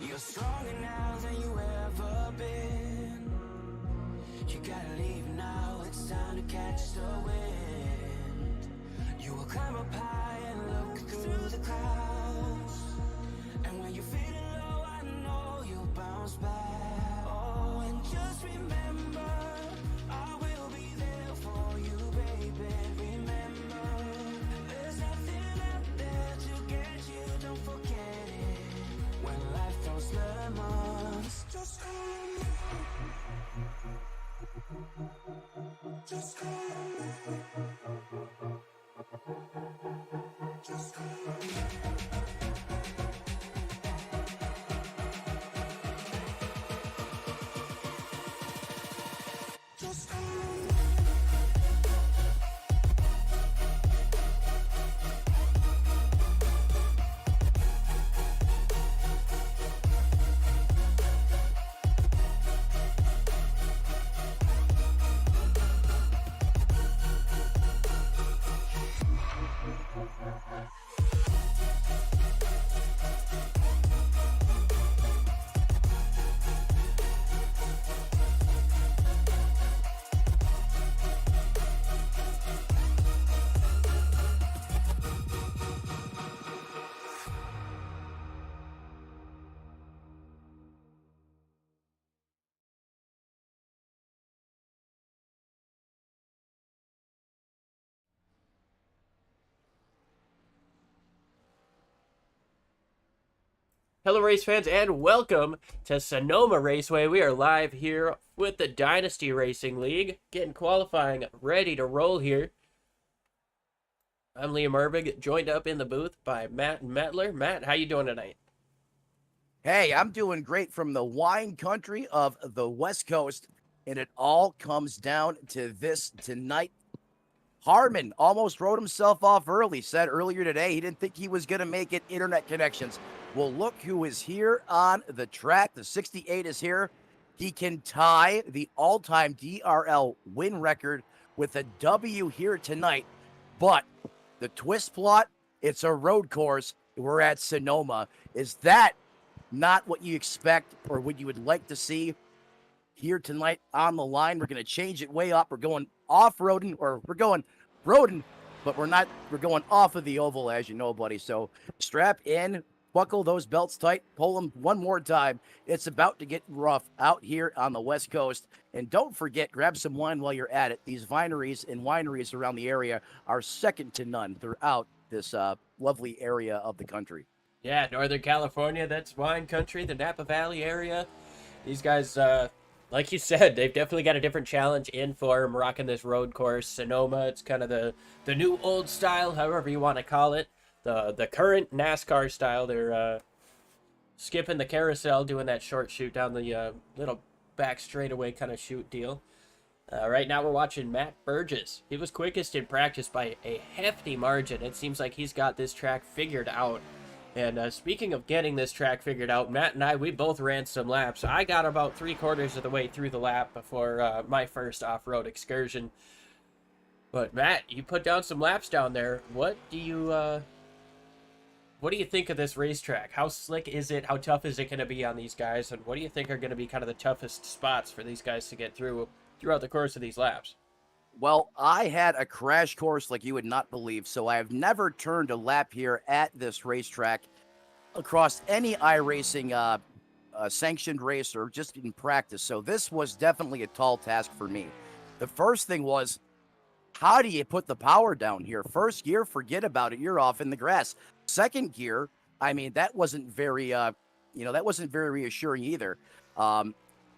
You're stronger now than you ever been. You gotta leave now, it's time to catch the wind. You will climb up high and look through the clouds. And when you're feeling low, I know you'll bounce back. Oh, and just remember, I will be there for you, baby. Remember, there's nothing out there to get you, don't forget it. When life throws lemons, just call me. Just call me. Just call me. Just call me. Hello race fans and welcome to Sonoma Raceway. We are live here with the Dynasty Racing League, getting qualifying ready to roll here. I'm Liam Erbig, joined up in the booth by Matt and Mettler. Matt, how you doing tonight? Hey, I'm doing great from the wine country of the West Coast, and it all comes down to this tonight. Harmon almost wrote himself off early, said earlier today he didn't think he was going to make it, internet connections. Well, look who is here on the track. The 68 is here. He can tie the all-time DRL win record with a W here tonight. But the twist plot, it's a road course. We're at Sonoma. Is that not what you expect or what you would like to see here tonight on the line? We're going to change it way up. We're going off-roading, or we're going roading, but we're going off of the oval, as you know, buddy. So strap in, buckle those belts tight, pull them one more time. It's about to get rough out here on the West Coast. And don't forget, grab some wine while you're at it. These vineries and wineries around the area are second to none throughout this lovely area of the country. Yeah, Northern California, that's wine country, the Napa Valley area. These guys, like you said, they've definitely got a different challenge in for them, rocking this road course. Sonoma, it's kind of the new old style, however you want to call it. The current NASCAR style. They're skipping the carousel, doing that short shoot down the little back straightaway kind of shoot deal. Right now we're watching Matt Burgess. He was quickest in practice by a hefty margin. It seems like he's got this track figured out. And speaking of getting this track figured out, Matt and I, we both ran some laps. I got about 3/4 of the way through the lap before my first off-road excursion. But Matt, you put down some laps down there. What do you think of this racetrack? How slick is it? How tough is it going to be on these guys? And what do you think are going to be kind of the toughest spots for these guys to get throughout the course of these laps? Well, I had a crash course like you would not believe, so I have never turned a lap here at this racetrack across any iRacing a sanctioned racer, just in practice. So this was definitely a tall task for me. The first thing was, how do you put the power down here? First gear, forget about it. You're off in the grass. Second gear, I mean, that wasn't very, that wasn't very reassuring either.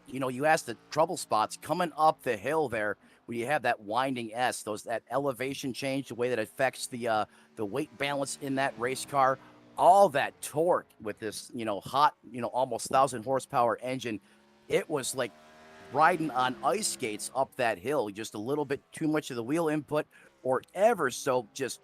You asked the trouble spots coming up the hill there, where you have that winding S, that elevation change, the way that affects the weight balance in that race car, all that torque with this, hot, almost 1,000 horsepower engine. It was like riding on ice skates up that hill, just a little bit too much of the wheel input, or ever so just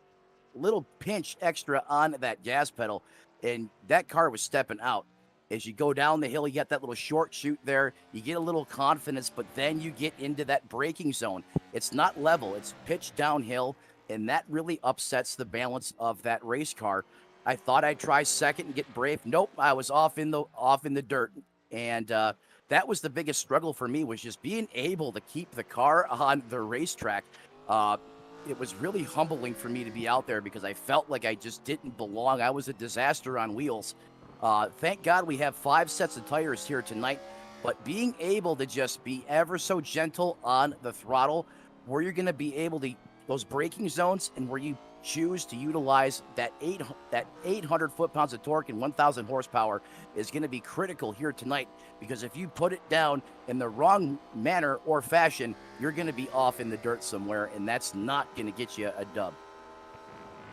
a little pinch extra on that gas pedal, and that car was stepping out. As you go down the hill, you got that little short chute there. You get a little confidence, but then you get into that braking zone. It's not level, it's pitched downhill, and that really upsets the balance of that race car. I thought I'd try second and get brave. Nope, I was off in the dirt, and that was the biggest struggle for me, was just being able to keep the car on the racetrack. It was really humbling for me to be out there because I felt like I just didn't belong. I was a disaster on wheels. Thank God we have 5 sets of tires here tonight, but being able to just be ever so gentle on the throttle, where you're going to be able to, those braking zones, and where you choose to utilize that 800 foot-pounds of torque and 1,000 horsepower is going to be critical here tonight, because if you put it down in the wrong manner or fashion, you're going to be off in the dirt somewhere, and that's not going to get you a dub.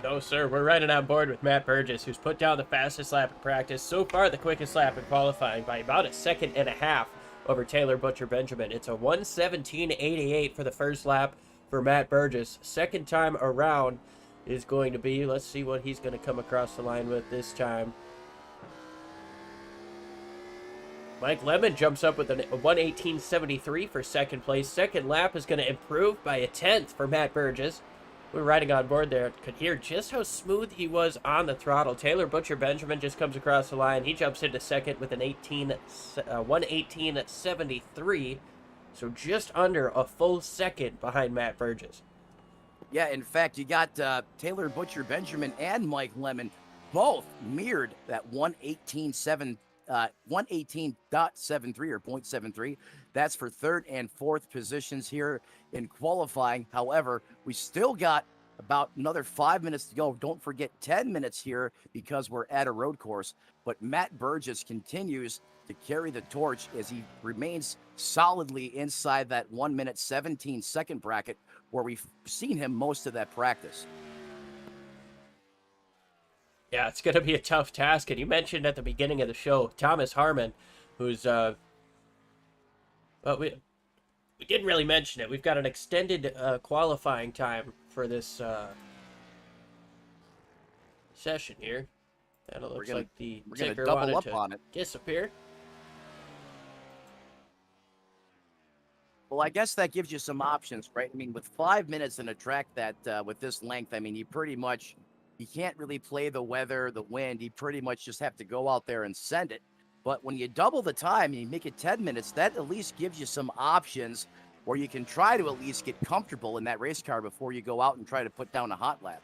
No, sir. We're riding on board with Matt Burgess, who's put down the fastest lap in practice. So far, the quickest lap in qualifying by about a second and a half over Taylor Butcher Benjamin. It's a 1:17.88 for the first lap for Matt Burgess. Second time around is going to be, let's see what he's going to come across the line with this time. Mike Lemon jumps up with a 1:18.73 for second place. Second lap is going to improve by a tenth for Matt Burgess. We're riding on board there. Could hear just how smooth he was on the throttle. Taylor Butcher Benjamin just comes across the line. He jumps into second with an 1:18.73. So just under a full second behind Matt Burgess. Yeah, in fact, you got Taylor Butcher Benjamin and Mike Lemon both mirrored that 1:18.73 or 0.73. That's for third and fourth positions here in qualifying. However, we still got about another 5 minutes to go. Don't forget 10 minutes here because we're at a road course. But Matt Burgess continues to carry the torch as he remains solidly inside that 1 minute 17-second bracket where we've seen him most of that practice. Yeah, it's going to be a tough task. And you mentioned at the beginning of the show, Thomas Harmon, who's, well, we didn't really mention it. We've got an extended qualifying time for this session here. And it looks like the ticker wanted to disappear. Well, I guess that gives you some options, right? I mean, with 5 minutes in a track that with this length, I mean, you can't really play the weather, the wind. You pretty much just have to go out there and send it. But when you double the time and you make it 10 minutes, that at least gives you some options where you can try to at least get comfortable in that race car before you go out and try to put down a hot lap.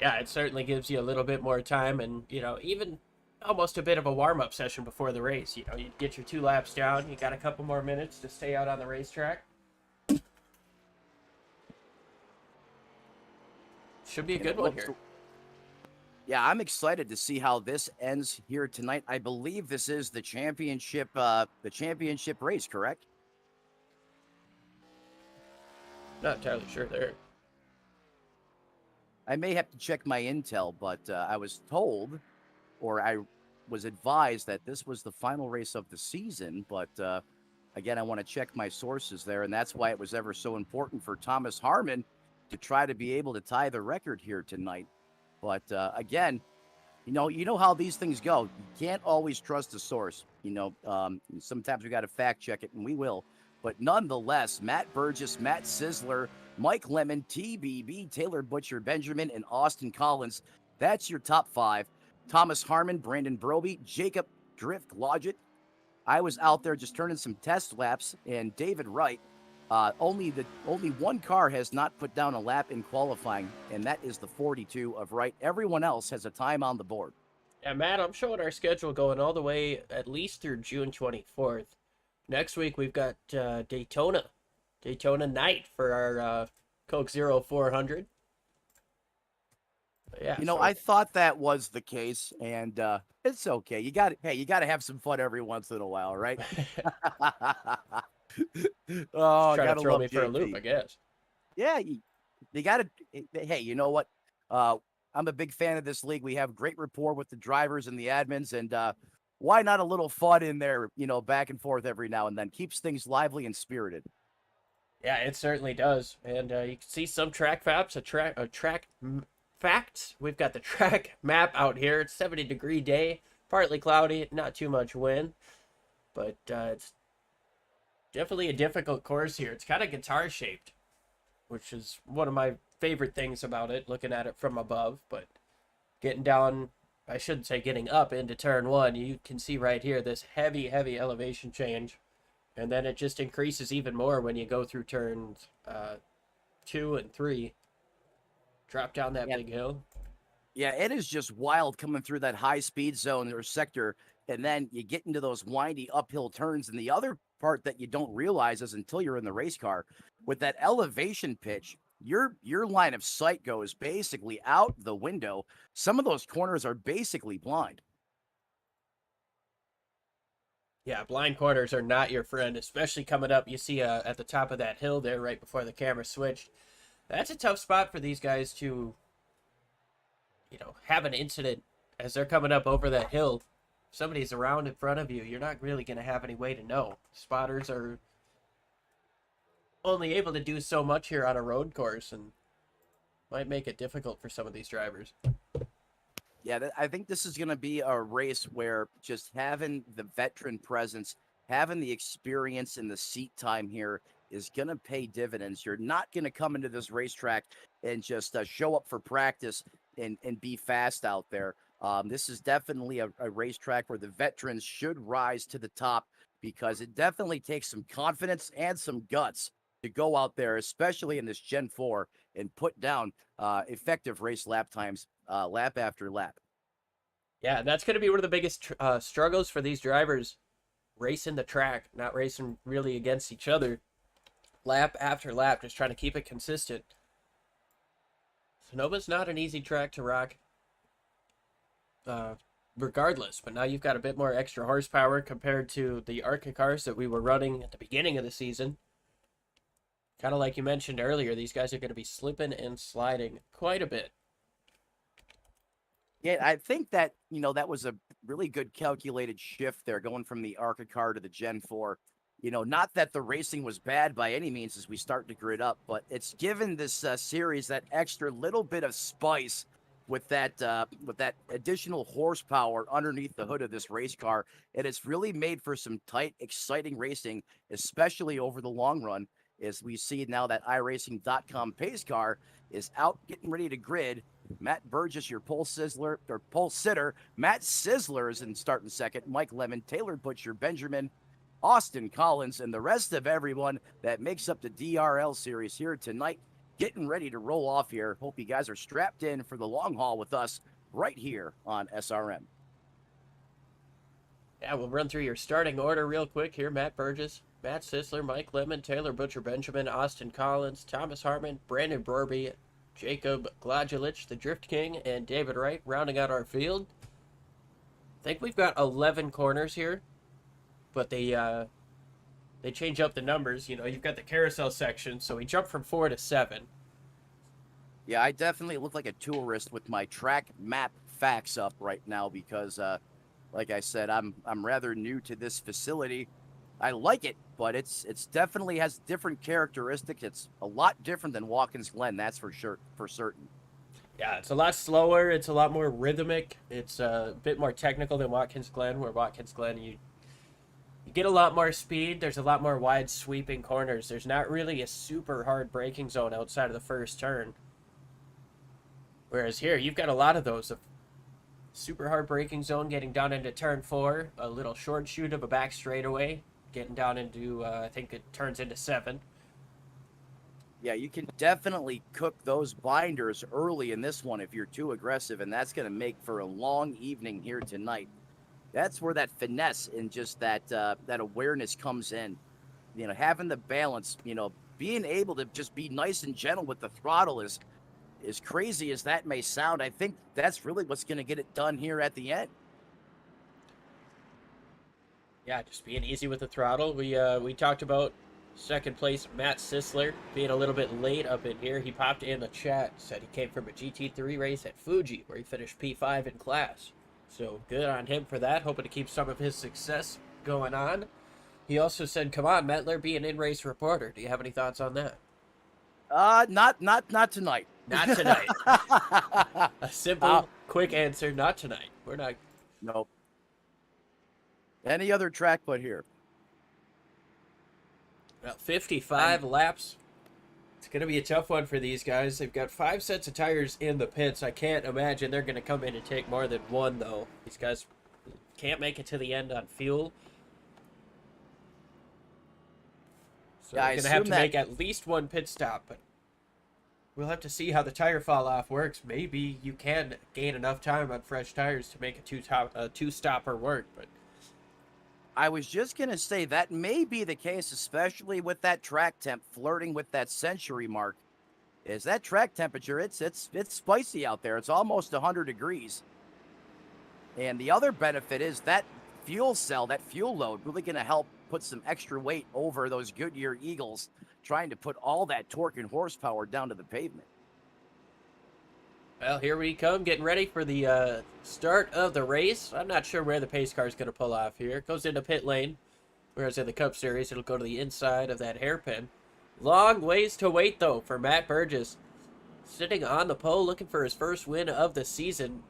Yeah, it certainly gives you a little bit more time and, even almost a bit of a warm-up session before the race. You get your 2 laps down, you got a couple more minutes to stay out on the racetrack. Should be a good one here. Yeah, I'm excited to see how this ends here tonight. I believe this is the championship race, correct? Not entirely sure there. I may have to check my intel, but I was told, or I was advised that this was the final race of the season. But again, I want to check my sources there, and that's why it was ever so important for Thomas Harmon to try to be able to tie the record here tonight. But again, you know how these things go. You can't always trust the source. Sometimes we got to fact check it, and we will. But nonetheless, Matt Burgess, Matt Sizzler, Mike Lemon, TBB, Taylor Butcher Benjamin, and Austin Collins. That's your top 5. Thomas Harmon, Brandon Broby, Jacob Drift Lodgett. I was out there just turning some test laps, and David Wright. Only one car has not put down a lap in qualifying, and that is the 42 of Wright. Everyone else has a time on the board. Yeah, Matt, I'm showing our schedule going all the way at least through June 24th. Next week we've got Daytona night for our Coke Zero 400. Yeah, I so thought that was the case, and it's okay. You got to have some fun every once in a while, right? Oh, just I trying to gotta throw love me for a loop, JP. I guess. Yeah, you got to. Hey, you know what? Uh, I'm a big fan of this league. We have great rapport with the drivers and the admins, and why not a little fun in there? Back and forth every now and then keeps things lively and spirited. Yeah, it certainly does. And you can see some track facts, facts. We've got the track map out here. It's 70-degree day, partly cloudy, not too much wind, but it's definitely a difficult course here. It's kind of guitar shaped, which is one of my favorite things about it, looking at it from above. But getting down, I shouldn't say getting up into turn one, you can see right here this heavy, heavy elevation change. And then it just increases even more when you go through turns 2 and 3. Drop down that Yeah, big hill. yeah, it is just wild coming through that high speed zone or sector, and then you get into those windy uphill turns. And the other part that you don't realize is until you're in the race car, with that elevation pitch, your line of sight goes basically out the window. Some of those corners are basically blind. Yeah, blind corners are not your friend, especially coming up. You see at the top of that hill there right before the camera switched. That's a tough spot for these guys to, have an incident as they're coming up over that hill. If somebody's around in front of you, you're not really going to have any way to know. Spotters are only able to do so much here on a road course and might make it difficult for some of these drivers. Yeah, I think this is going to be a race where just having the veteran presence, having the experience and the seat time here is going to pay dividends. You're not going to come into this racetrack and just show up for practice and be fast out there. This is definitely a racetrack where the veterans should rise to the top because it definitely takes some confidence and some guts to go out there, especially in this Gen 4, and put down effective race lap times lap after lap. Yeah, that's going to be one of the biggest struggles for these drivers, racing the track, not racing really against each other, lap after lap, just trying to keep it consistent. Sonoma's not an easy track to rock, regardless, but now you've got a bit more extra horsepower compared to the ARCA cars that we were running at the beginning of the season. Kind of like you mentioned earlier, these guys are going to be slipping and sliding quite a bit. Yeah, I think that, that was a really good calculated shift there going from the ARCA car to the Gen 4. Not that the racing was bad by any means as we start to grid up, but it's given this series that extra little bit of spice with that additional horsepower underneath the hood of this race car. And it's really made for some tight, exciting racing, especially over the long run, as we see now that iRacing.com pace car is out getting ready to grid. Matt Burgess, your pole sitter. Matt Sizzler is in starting second. Mike Lemon, Taylor Butcher, Benjamin, Austin Collins, and the rest of everyone that makes up the DRL series here tonight, getting ready to roll off here. Hope you guys are strapped in for the long haul with us right here on SRM. Yeah, we'll run through your starting order real quick here. Matt Burgess, Matt Sisler, Mike Lemon, Taylor Butcher Benjamin, Austin Collins, Thomas Harmon, Brandon Brorby, Jacob Gladulich, the Drift King, and David Wright rounding out our field. I think we've got 11 corners here, but they change up the numbers. You've got the carousel section, so we jump from 4 to 7. Yeah, I definitely look like a tourist with my track map facts up right now because, like I said, I'm rather new to this facility. I like it, but it's definitely has different characteristics. It's a lot different than Watkins Glen, that's for sure, for certain. Yeah, it's a lot slower. It's a lot more rhythmic. It's a bit more technical than Watkins Glen, where Watkins Glen, you get a lot more speed. There's a lot more wide sweeping corners. There's not really a super hard braking zone outside of the first turn. Whereas here, you've got a lot of those. A super hard braking zone getting down into turn 4. A little short shoot of a back straightaway getting down into, I think it turns into 7. Yeah, you can definitely cook those binders early in this one if you're too aggressive, and that's going to make for a long evening here tonight. That's where that finesse and just that awareness comes in. Having the balance, being able to just be nice and gentle with the throttle is as crazy as that may sound. I think that's really what's going to get it done here at the end. Yeah, just being easy with the throttle. We talked about second place Matt Sisler being a little bit late up in here. He popped in the chat, said he came from a GT3 race at Fuji where he finished P5 in class. So good on him for that. Hoping to keep some of his success going on. He also said, "Come on, Metler, be an in-race reporter." Do you have any thoughts on that? Not tonight. Not tonight. A simple, quick answer. Not tonight. We're not. Nope. Any other track but here? About 55 laps. It's going to be a tough one for these guys. They've got 5 sets of tires in the pits. I can't imagine they're going to come in and take more than one, though. These guys can't make it to the end on fuel. So Yeah, they're going to have to make at least one pit stop, but we'll have to see how the tire fall off works. Maybe you can gain enough time on fresh tires to make a two-stopper work, but I was just going to say that may be the case, especially with that track temp flirting with that century mark. Is that track temperature, it's spicy out there. It's almost 100 degrees. And the other benefit is that fuel cell, that fuel load, really going to help put some extra weight over those Goodyear Eagles, trying to put all that torque and horsepower down to the pavement. well, here we come, getting ready for the start of the race. I'm not sure where the pace car is going to pull off here. It goes into pit lane, whereas in the Cup Series, it'll go to the inside of that hairpin. Long ways to wait, though, for Matt Burgess. Sitting on the pole, looking for his first win of the season.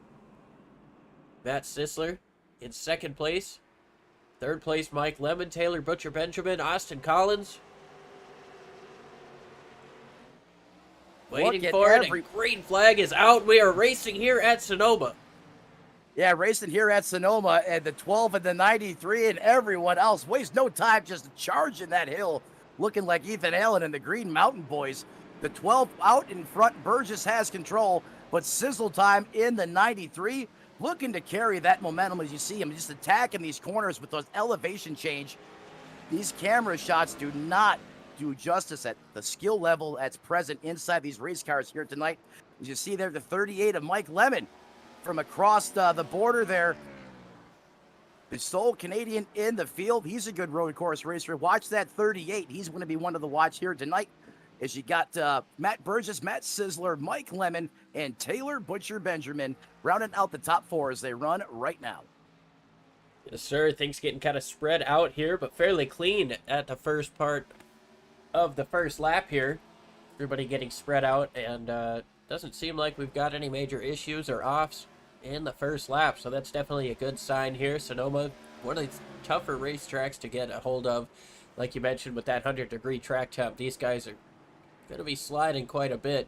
Matt Sisler in second place. Third place, Mike Lemon, Taylor Butcher Benjamin, Austin Collins. Waiting for it, and green flag is out. We are racing here at Sonoma. Yeah, racing here at Sonoma, and the 12 and the 93 and everyone else wastes no time just charging that hill, looking like Ethan Allen and the Green Mountain Boys. The 12 out in front, Burgess has control, but Sizzle Time in the 93, looking to carry that momentum as you see him just attacking these corners with those elevation change. These camera shots do not do justice at the skill level that's present inside these race cars here tonight. As you see there, the 38 of Mike Lemon from across the border there. The sole Canadian in the field. He's a good road course racer. Watch that 38. He's going to be one of the watch here tonight. As you got Matt Burgess, Matt Sisler, Mike Lemon, and Taylor Butcher Benjamin rounding out the top 4 as they run right now. Yes, sir. Things getting kind of spread out here, but fairly clean at the first part of the first lap here. Everybody getting spread out, and doesn't seem like we've got any major issues or offs in the first lap, so that's definitely a good sign here. Sonoma, one of these tougher racetracks to get a hold of. Like you mentioned, with that 100-degree track temp, these guys are going to be sliding quite a bit.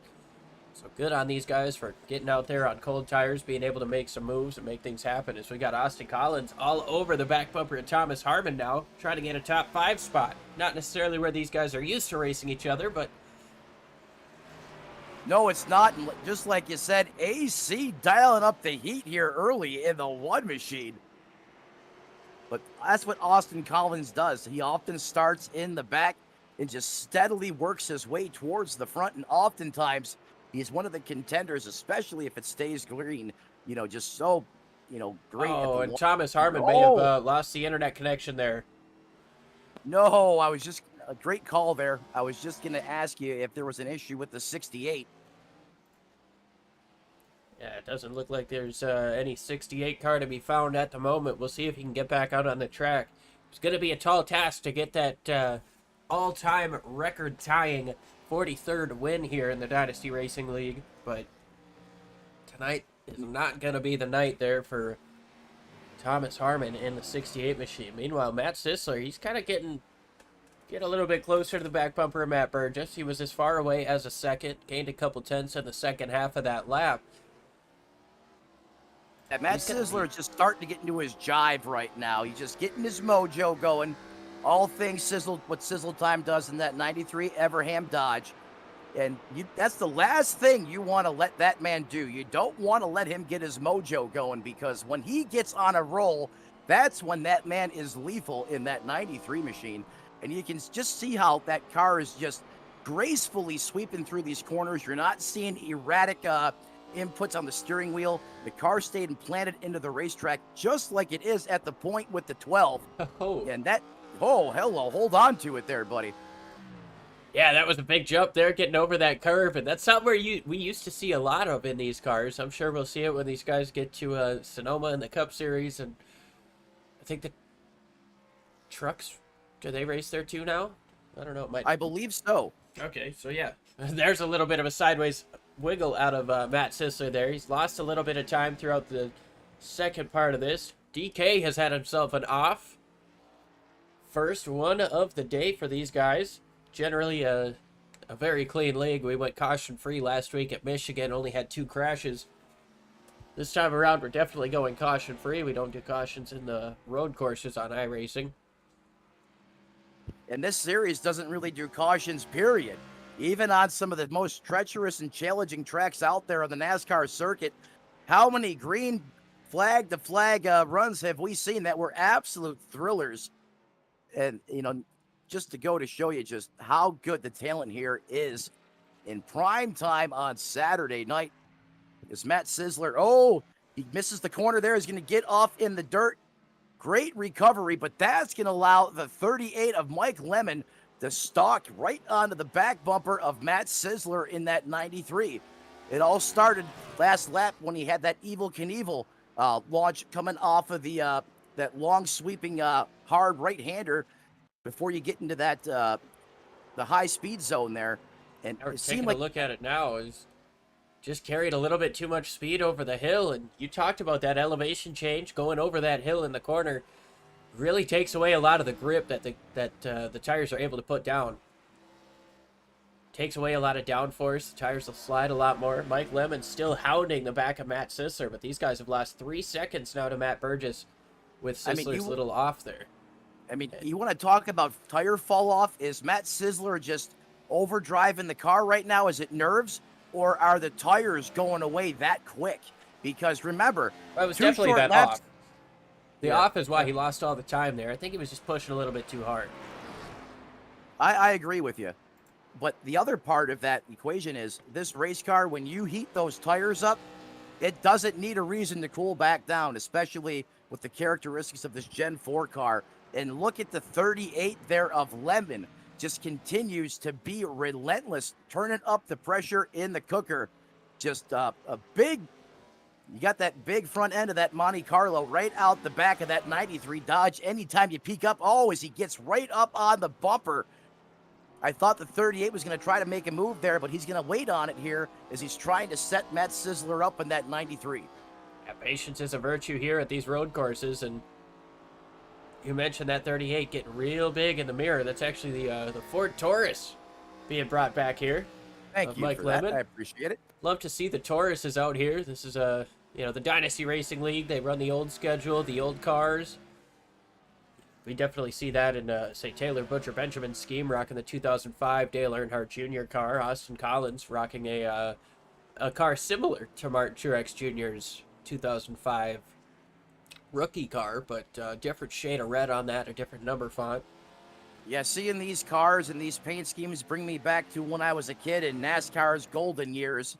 So good on these guys for getting out there on cold tires, being able to make some moves and make things happen. As we got Austin Collins all over the back bumper of Thomas Harmon now, trying to get a top 5 spot. Not necessarily where these guys are used to racing each other, but no, it's not. Just like you said, AC dialing up the heat here early in the one machine. But that's what Austin Collins does. He often starts in the back and just steadily works his way towards the front. And oftentimes, he's one of the contenders, especially if it stays green, just so, great. Oh, and Thomas Harmon may have lost the internet connection there. No, a great call there. I was just going to ask you if there was an issue with the 68. Yeah, it doesn't look like there's any 68 car to be found at the moment. We'll see if he can get back out on the track. It's going to be a tall task to get that all-time record-tying 43rd win here in the Dynasty Racing League, but tonight is not going to be the night there for Thomas Harmon in the 68 machine. Meanwhile, Matt Sisler, he's kind of getting a little bit closer to the back bumper of Matt Burgess. He was as far away as a second, gained a couple tenths in the second half of that lap. Yeah, Matt Sisler is just starting to get into his jive right now. He's just getting his mojo going. All things Sizzle, what Sizzle Time does in that 93 Everham Dodge. And that's the last thing you want to let that man do. You don't want to let him get his mojo going, because when he gets on a roll, that's when that man is lethal in that 93 machine. And you can just see how that car is just gracefully sweeping through these corners. You're not seeing erratic inputs on the steering wheel. The car stayed implanted into the racetrack just like it is at the point with the 12. Oh. And that, oh, hello, hold on to it there, buddy. Yeah, that was a big jump there, getting over that curve, and that's something we used to see a lot of in these cars. I'm sure we'll see it when these guys get to Sonoma in the Cup Series, and I think the trucks, do they race there too now? I don't know. It might. I believe so. Okay, so yeah, there's a little bit of a sideways wiggle out of Matt Sisler there. He's lost a little bit of time throughout the second part of this. DK has had himself an off. First one of the day for these guys. Generally a very clean league. We went caution-free last week at Michigan, only had 2 crashes. This time around, we're definitely going caution-free. We don't do cautions in the road courses on iRacing. And this series doesn't really do cautions, period. Even on some of the most treacherous and challenging tracks out there on the NASCAR circuit, how many green flag-to-flag runs have we seen that were absolute thrillers? And, you know, just to go to show you just how good the talent here is in prime time on Saturday night. Is Matt Sisler, oh, he misses the corner there. He's going to get off in the dirt. Great recovery, but that's going to allow the 38 of Mike Lemon to stalk right onto the back bumper of Matt Sisler in that 93. It all started last lap when he had that Evel Knievel launch coming off of the that long sweeping hard right-hander before you get into that the high speed zone there. And We're it taking seemed like a look at it now. Is just carried a little bit too much speed over the hill, and you talked about that elevation change going over that hill in the corner. Really takes away a lot of the grip that the tires are able to put down. Takes away a lot of downforce. The tires will slide a lot more. Mike Lemon still hounding the back of Matt Sisler, but these guys have lost 3 seconds now to Matt Burgess with Sisler's little off there. I mean, you want to talk about tire fall off? Is Matt Sisler just overdriving the car right now? Is it nerves, or are the tires going away that quick? Because remember, well, it was 2 definitely short that laps. off. The off is why he lost all the time there. I think he was just pushing a little bit too hard. I agree with you. But the other part of that equation is this race car, when you heat those tires up, it doesn't need a reason to cool back down, especially with the characteristics of this Gen 4 car. And look at the 38 there of Lemon. Just continues to be relentless, turning up the pressure in the cooker. Just a big, you got that big front end of that Monte Carlo right out the back of that 93 Dodge. Anytime you peek up, as he gets right up on the bumper. I thought the 38 was going to try to make a move there, but he's going to wait on it here as he's trying to set Matt Sisler up in that 93. Yeah, patience is a virtue here at these road courses, and you mentioned that 38 getting real big in the mirror. That's actually the Ford Taurus being brought back here. Thank you Mike for Lemon. that. I appreciate it. Love to see the Taurus is out here. This is the Dynasty Racing League. They run the old schedule, the old cars. We definitely see that in, say, Taylor Butcher Benjamin's scheme, rocking the 2005 Dale Earnhardt Jr. car. Austin Collins rocking a car similar to Martin Truex Jr.'s 2005 rookie car, but different shade of red on that, a different number font. Yeah, seeing these cars and these paint schemes bring me back to when I was a kid in NASCAR's golden years.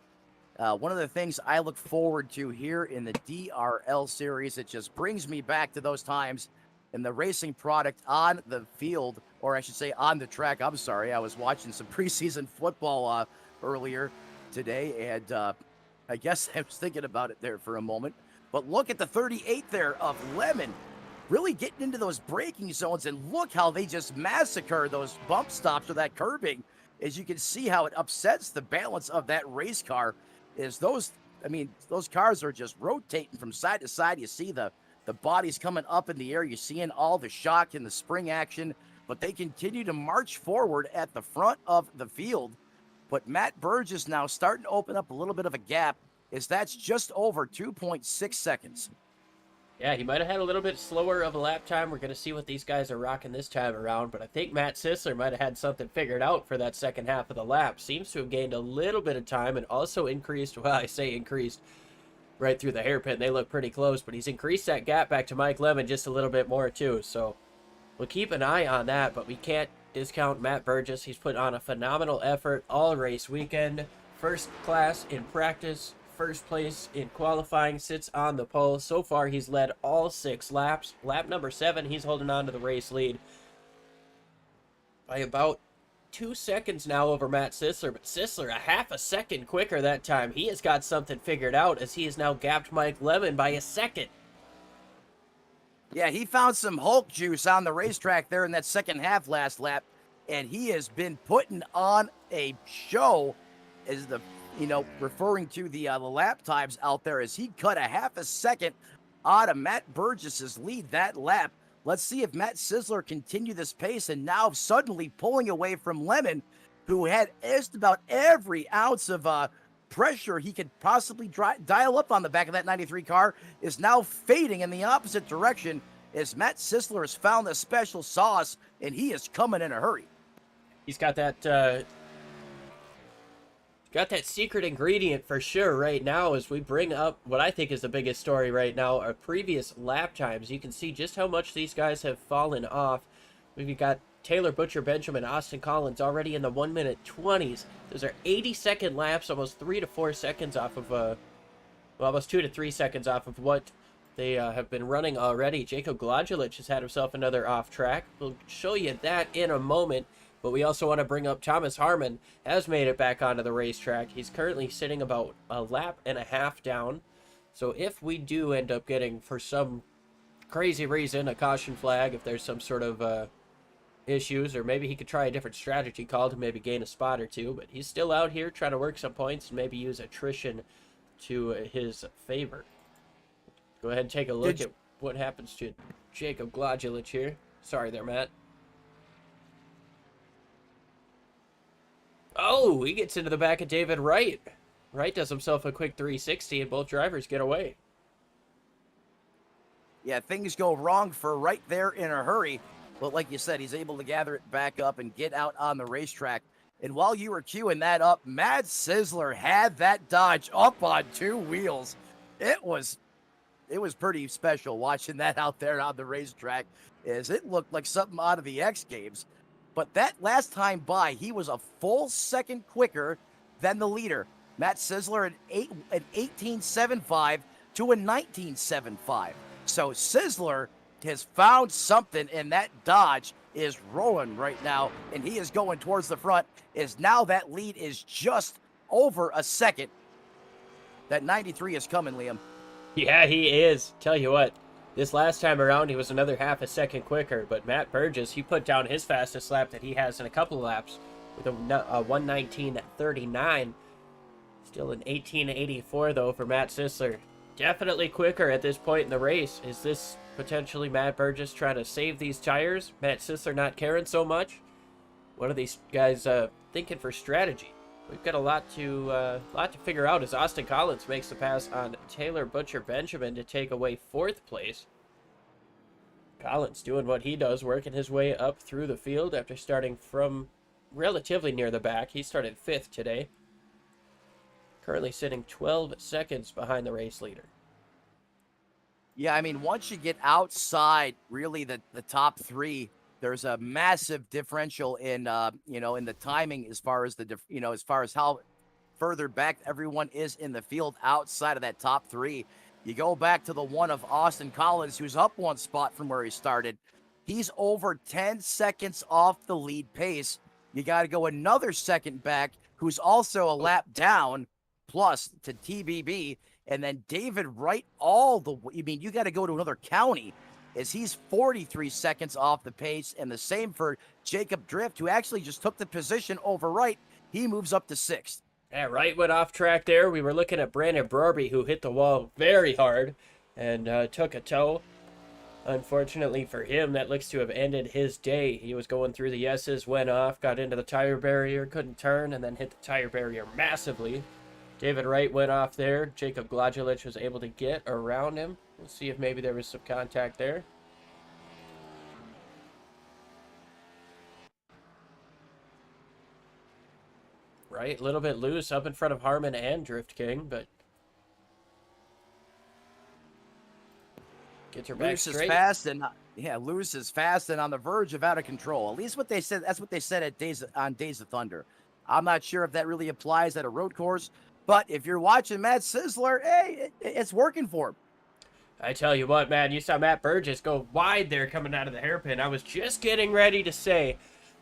One of the things I look forward to here in the DRL series, it just brings me back to those times in the racing product on the field, or I should say on the track. I'm sorry, I was watching some preseason football earlier today, and I guess I was thinking about it there for a moment. But look at the 38 there of Lemon, really getting into those braking zones, and look how they just massacre those bump stops or that curbing. As you can see how it upsets the balance of that race car. Is those cars are just rotating from side to side. You see the bodies coming up in the air. You're seeing all the shock and the spring action, but they continue to march forward at the front of the field. But Matt Burgess now starting to open up a little bit of a gap, as that's just over 2.6 seconds. Yeah, he might have had a little bit slower of a lap time. We're going to see what these guys are rocking this time around, but I think Matt Sisler might have had something figured out for that second half of the lap. Seems to have gained a little bit of time and also increased, well, I say increased right through the hairpin. They look pretty close, but he's increased that gap back to Mike Lemon just a little bit more too, so we'll keep an eye on that, but we can't discount Matt Burgess. He's put on a phenomenal effort all race weekend. First class in practice, first place in qualifying, sits on the pole. So far, he's led all 6 laps. Lap number 7, he's holding on to the race lead by about 2 seconds now over Matt Sisler, but Sisler a half a second quicker that time. He has got something figured out as he has now gapped Mike Lemon by a second. Yeah, he found some Hulk juice on the racetrack there in that second half last lap, and he has been putting on a show as the, referring to the lap times out there, as he cut a half a second out of Matt Burgess's lead that lap. Let's see if Matt Sisler continue this pace and now suddenly pulling away from Lemon, who had just about every ounce of pressure he could possibly dial up on the back of that 93 car, is now fading in the opposite direction as Matt Sisler has found the special sauce, and he is coming in a hurry. He's got that secret ingredient for sure right now as we bring up what I think is the biggest story right now, our previous lap times. You can see just how much these guys have fallen off. We've got Taylor Butcher Benjamin, Austin Collins already in the 1-minute 20s. Those are 80-second laps, almost 3 to 4 seconds off of, almost 2 to 3 seconds off of what they have been running already. Jacob Gladulich has had himself another off track. We'll show you that in a moment. But we also want to bring up Thomas Harmon has made it back onto the racetrack. He's currently sitting about a lap and a half down. So if we do end up getting, for some crazy reason, a caution flag, if there's some sort of issues, or maybe he could try a different strategy call to maybe gain a spot or two. But he's still out here trying to work some points and maybe use attrition to his favor. Go ahead and take a look at what happens to Jacob Gladulich here. Sorry there, Matt. Oh, he gets into the back of David Wright. Wright does himself a quick 360, and both drivers get away. Yeah, things go wrong for Wright there in a hurry. But like you said, he's able to gather it back up and get out on the racetrack. And while you were queuing that up, Matt Sisler had that Dodge up on 2 wheels. It was pretty special watching that out there on the racetrack, as it looked like something out of the X Games. But that last time by, he was a full second quicker than the leader. Matt Sisler at 18.75 to a 19.75. So Sisler has found something, and that Dodge is rolling right now, and he is going towards the front, as now that lead is just over a second. That 93 is coming, Liam. Yeah, he is. Tell you what. This last time around, he was another half a second quicker, but Matt Burgess, he put down his fastest lap that he has in a couple of laps with a 1:19.39. Still an 18.84, though, for Matt Sisler. Definitely quicker at this point in the race. Is this potentially Matt Burgess trying to save these tires? Matt Sisler not caring so much? What are these guys thinking for strategy? We've got a lot to figure out as Austin Collins makes the pass on Taylor Butcher Benjamin to take away 4th place. Collins doing what he does, working his way up through the field after starting from relatively near the back. He started 5th today. Currently sitting 12 seconds behind the race leader. Yeah, I mean, once you get outside really the top 3, there's a massive differential in in the timing as far as as far as how further back everyone is in the field outside of that top 3. You go back to the one of Austin Collins, who's up 1 spot from where he started. He's over 10 seconds off the lead pace. You got to go another second back, who's also a lap down plus to TBB, and then David Wright you got to go to another county, as he's 43 seconds off the pace, and the same for Jacob Drift, who actually just took the position over Wright. He moves up to 6th. Yeah, Wright went off track there. We were looking at Brandon Brorby, who hit the wall very hard and took a tow. Unfortunately for him, that looks to have ended his day. He was going through the S's, went off, got into the tire barrier, couldn't turn, and then hit the tire barrier massively. David Wright went off there. Jacob Gladulich was able to get around him. We'll see if maybe there was some contact there. Right, a little bit loose up in front of Harmon and Drift King, but gets her back Loose is straight. fast and loose is fast and on the verge of out of control. At least what they said. That's what they said at Days of Thunder. I'm not sure if that really applies at a road course, but if you're watching Matt Sizzler, hey, it's working for him. I tell you what, man, you saw Matt Burgess go wide there coming out of the hairpin. I was just getting ready to say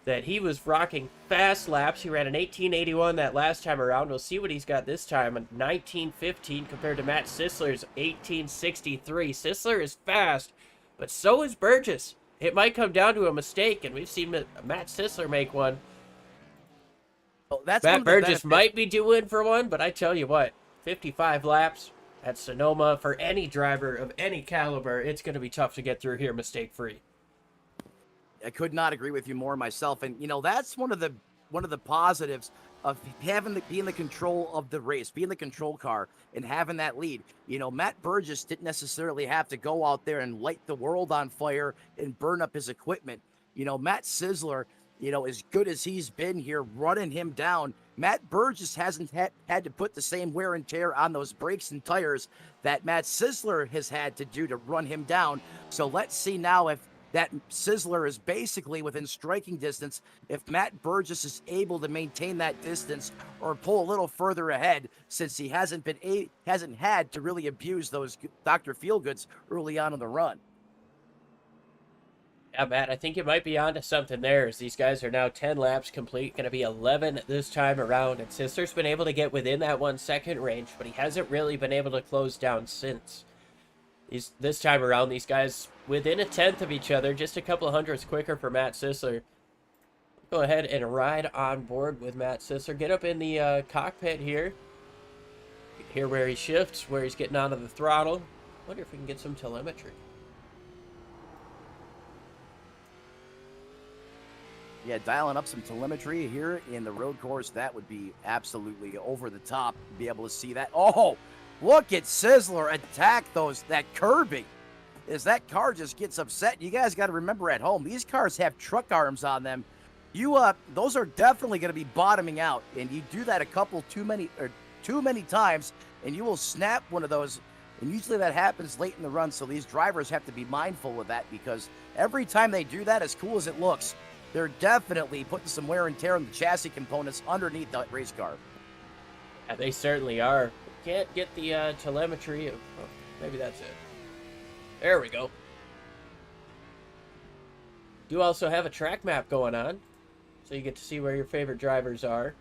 that he was rocking fast laps. He ran an 1881 that last time around. We'll see what he's got this time, a 1915 compared to Matt Sisler's 1863. Sisler is fast, but so is Burgess. It might come down to a mistake, and we've seen Matt Sisler make one. Well, that's Matt Burgess might be due in for one, but I tell you what, 55 laps at Sonoma for any driver of any caliber, it's going to be tough to get through here mistake-free. I could not agree with you more myself. And, that's one of the positives of being the control of the race, being the control car and having that lead. Matt Burgess didn't necessarily have to go out there and light the world on fire and burn up his equipment. Matt Sizzler, as good as he's been here running him down, Matt Burgess hasn't had to put the same wear and tear on those brakes and tires that Matt Sizzler has had to do to run him down. So let's see now if that Sizzler is basically within striking distance, if Matt Burgess is able to maintain that distance or pull a little further ahead, since he hasn't had to really abuse those Dr. Feelgoods early on in the run. Yeah, Matt, I think you might be onto something there, as these guys are now 10 laps complete, going to be 11 this time around, and Sizzler's been able to get within that 1 second range, but he hasn't really been able to close down since. This time around, these guys within a tenth of each other, just a couple of hundredths quicker for Matt Sizzler. Go ahead and ride on board with Matt Sizzler. Get up in the cockpit here. Hear where he shifts, where he's getting onto the throttle. Wonder if we can get some telemetry. Yeah, dialing up some telemetry here in the road course, that would be absolutely over the top. Be able to see that. Oh! Look at Sizzler attack that curbing as that car just gets upset. You guys got to remember at home, these cars have truck arms on them. Those are definitely going to be bottoming out, and you do that a couple too many times, and you will snap one of those. And usually that happens late in the run, so these drivers have to be mindful of that, because every time they do that, as cool as it looks, they're definitely putting some wear and tear on the chassis components underneath the race car. Yeah, they certainly are. Can't get the telemetry. Oh, maybe that's it. There we go. You also have a track map going on, so you get to see where your favorite drivers are.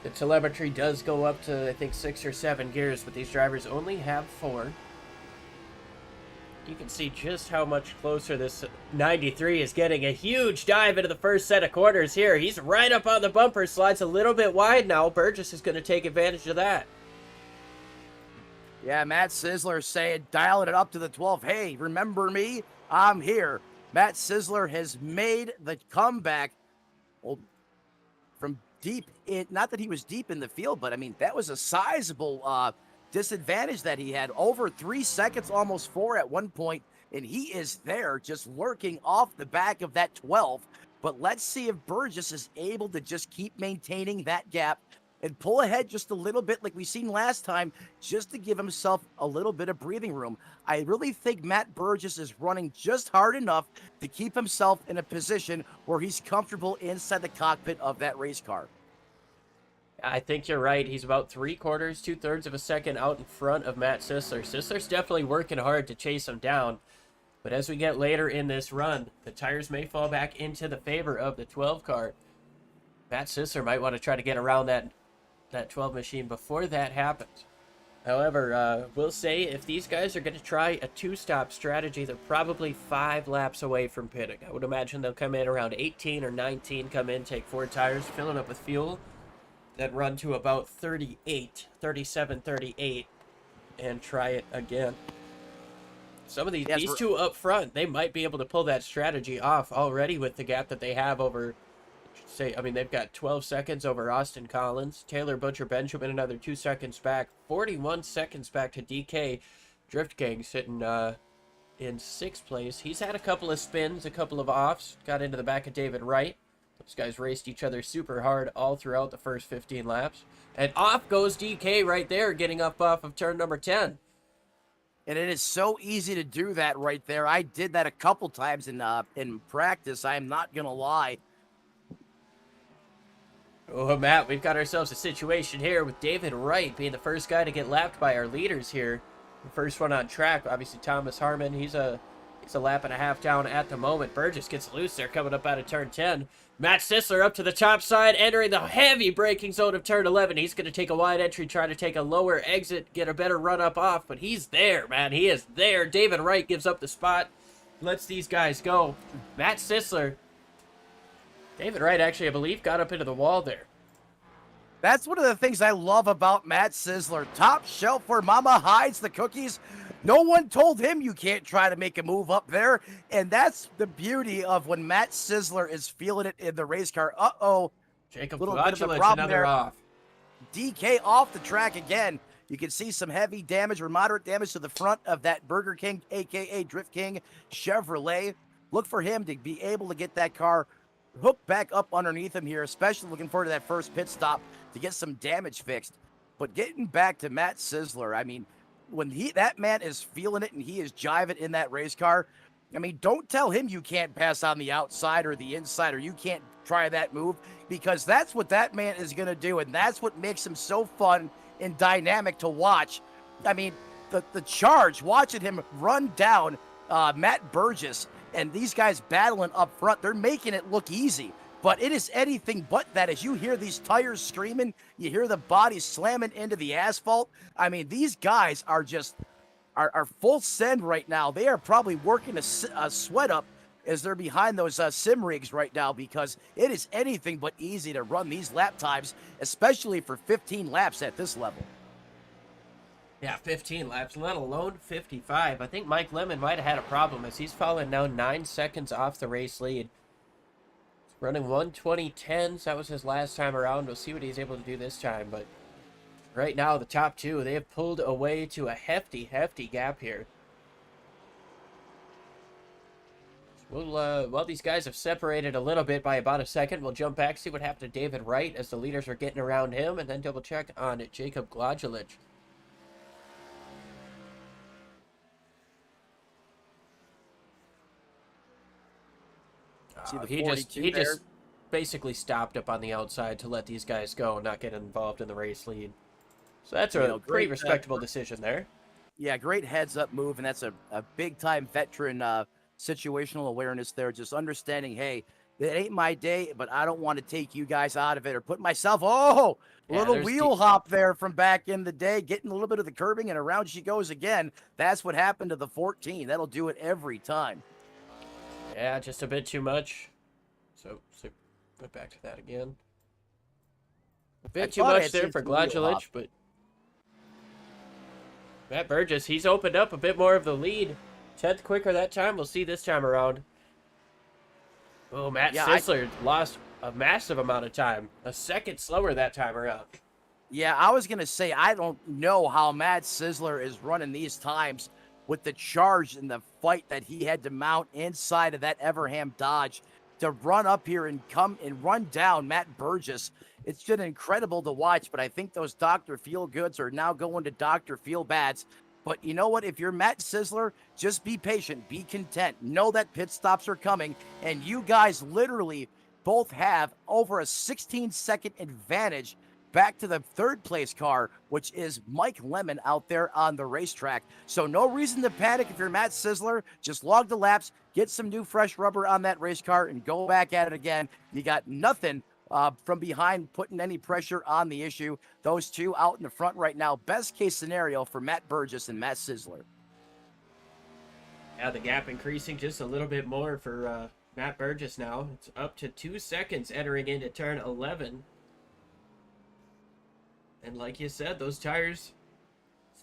The telemetry does go up to, I think, 6 or 7 gears, but these drivers only have 4. You can see just how much closer this 93 is getting. A huge dive into the first set of corners here. He's right up on the bumper, slides a little bit wide now. Burgess is going to take advantage of that. Yeah, Matt Sizzler saying, dialing it up to the 12. Hey, remember me? I'm here. Matt Sizzler has made the comeback from deep in. Not that he was deep in the field, but I mean, that was a sizable disadvantage that he had. Over 3 seconds, almost 4 at one point, and he is there just lurking off the back of that 12. But let's see if Burgess is able to just keep maintaining that gap and pull ahead just a little bit like we seen last time, just to give himself a little bit of breathing room. I really think Matt Burgess is running just hard enough to keep himself in a position where he's comfortable inside the cockpit of that race car. I think you're right. He's about 3/4, 2/3 of a second out in front of Matt Sizzler. Sizzler's definitely working hard to chase him down. But as we get later in this run, the tires may fall back into the favor of the 12 car. Matt Sizzler might want to try to get around that 12 machine before that happens. However, we'll say if these guys are going to try a 2-stop strategy, they're probably 5 laps away from pitting. I would imagine they'll come in around 18 or 19, come in, take 4 tires, fill it up with fuel, then run to about 37, 38, and try it again. Some of these two up front, they might be able to pull that strategy off already with the gap that they have over I mean, they've got 12 seconds over Austin Collins. Taylor Butcher Benjamin another 2 seconds back. 41 seconds back to DK Drift King sitting in 6th place. He's had a couple of spins, a couple of offs. Got into the back of David Wright. Those guys raced each other super hard all throughout the first 15 laps. And off goes DK right there, getting up off of turn number 10. And it is so easy to do that right there. I did that a couple times in practice. I am not going to lie. Oh, Matt, we've got ourselves a situation here with David Wright being the first guy to get lapped by our leaders here. The first one on track, obviously Thomas Harmon. He's a lap and a half down at the moment. Burgess gets loose there coming up out of turn 10. Matt Sisler up to the top side, entering the heavy braking zone of turn 11. He's going to take a wide entry, try to take a lower exit, get a better run up off, but he's there, man. He is there. David Wright gives up the spot, lets these guys go. Matt Sisler, David Wright actually, I believe, got up into the wall there. That's one of the things I love about Matt Sisler. Top shelf where mama hides the cookies. No one told him you can't try to make a move up there. And that's the beauty of when Matt Sisler is feeling it in the race car. Uh-oh. Jacob Little bit of a Gladulage, problem another there. off. DK off the track again. You can see some heavy damage or moderate damage to the front of that Burger King, a.k.a. Drift King Chevrolet. Look for him to be able to get that car hooked back up underneath him here, especially looking forward to that first pit stop to get some damage fixed. But getting back to Matt Sisler, I mean, when that man is feeling it and he is jiving in that race car, I mean, don't tell him you can't pass on the outside or the inside or you can't try that move, because that's what that man is going to do, and that's what makes him so fun and dynamic to watch. I mean, the charge, watching him run down Matt Burgess and these guys battling up front, they're making it look easy. But it is anything but that. As you hear these tires screaming, you hear the bodies slamming into the asphalt. I mean, these guys are just are full send right now. They are probably working a sweat up as they're behind those sim rigs right now, because it is anything but easy to run these lap times, especially for 15 laps at this level. Yeah, 15 laps, let alone 55. I think Mike Lemon might have had a problem as he's fallen now 9 seconds off the race lead. Running 1:20.10s. That was his last time around. We'll see what he's able to do this time. But right now, the top two, they have pulled away to a hefty, hefty gap here. Well, these guys have separated a little bit by about a second. We'll jump back, see what happened to David Wright as the leaders are getting around him, and then double check on Jacob Gladulage. See the He just basically stopped up on the outside to let these guys go and not get involved in the race lead. So that's a pretty respectable decision there. Yeah, great heads-up move, and that's a big-time veteran situational awareness there, just understanding, hey, it ain't my day, but I don't want to take you guys out of it or put myself, little wheel hop there from back in the day, getting a little bit of the curbing, and around she goes again. That's what happened to the 14. That'll do it every time. Yeah, just a bit too much. So go back to that again. A bit too much there for Gladulage, but Matt Burgess, he's opened up a bit more of the lead. 10th quicker that time. We'll see this time around. Oh, Matt Sisler lost a massive amount of time. A second slower that time around. Yeah, I was going to say, I don't know how Matt Sisler is running these times with the charge and the fight that he had to mount inside of that Everham Dodge to run up here and come and run down Matt Burgess. It's been incredible to watch, but I think those Dr. Feelgoods are now going to Dr. Feelbads. But you know what? If you're Matt Sisler, just be patient, be content. Know that pit stops are coming, and you guys literally both have over a 16-second advantage back to the third place car, which is Mike Lemon out there on the racetrack. So no reason to panic if you're Matt Sisler. Just log the laps, get some new fresh rubber on that race car, and go back at it again. You got nothing from behind putting any pressure on the issue. Those two out in the front right now. Best case scenario for Matt Burgess and Matt Sisler. Yeah, the gap increasing just a little bit more for Matt Burgess now. It's up to 2 seconds entering into turn 11. And like you said, those tires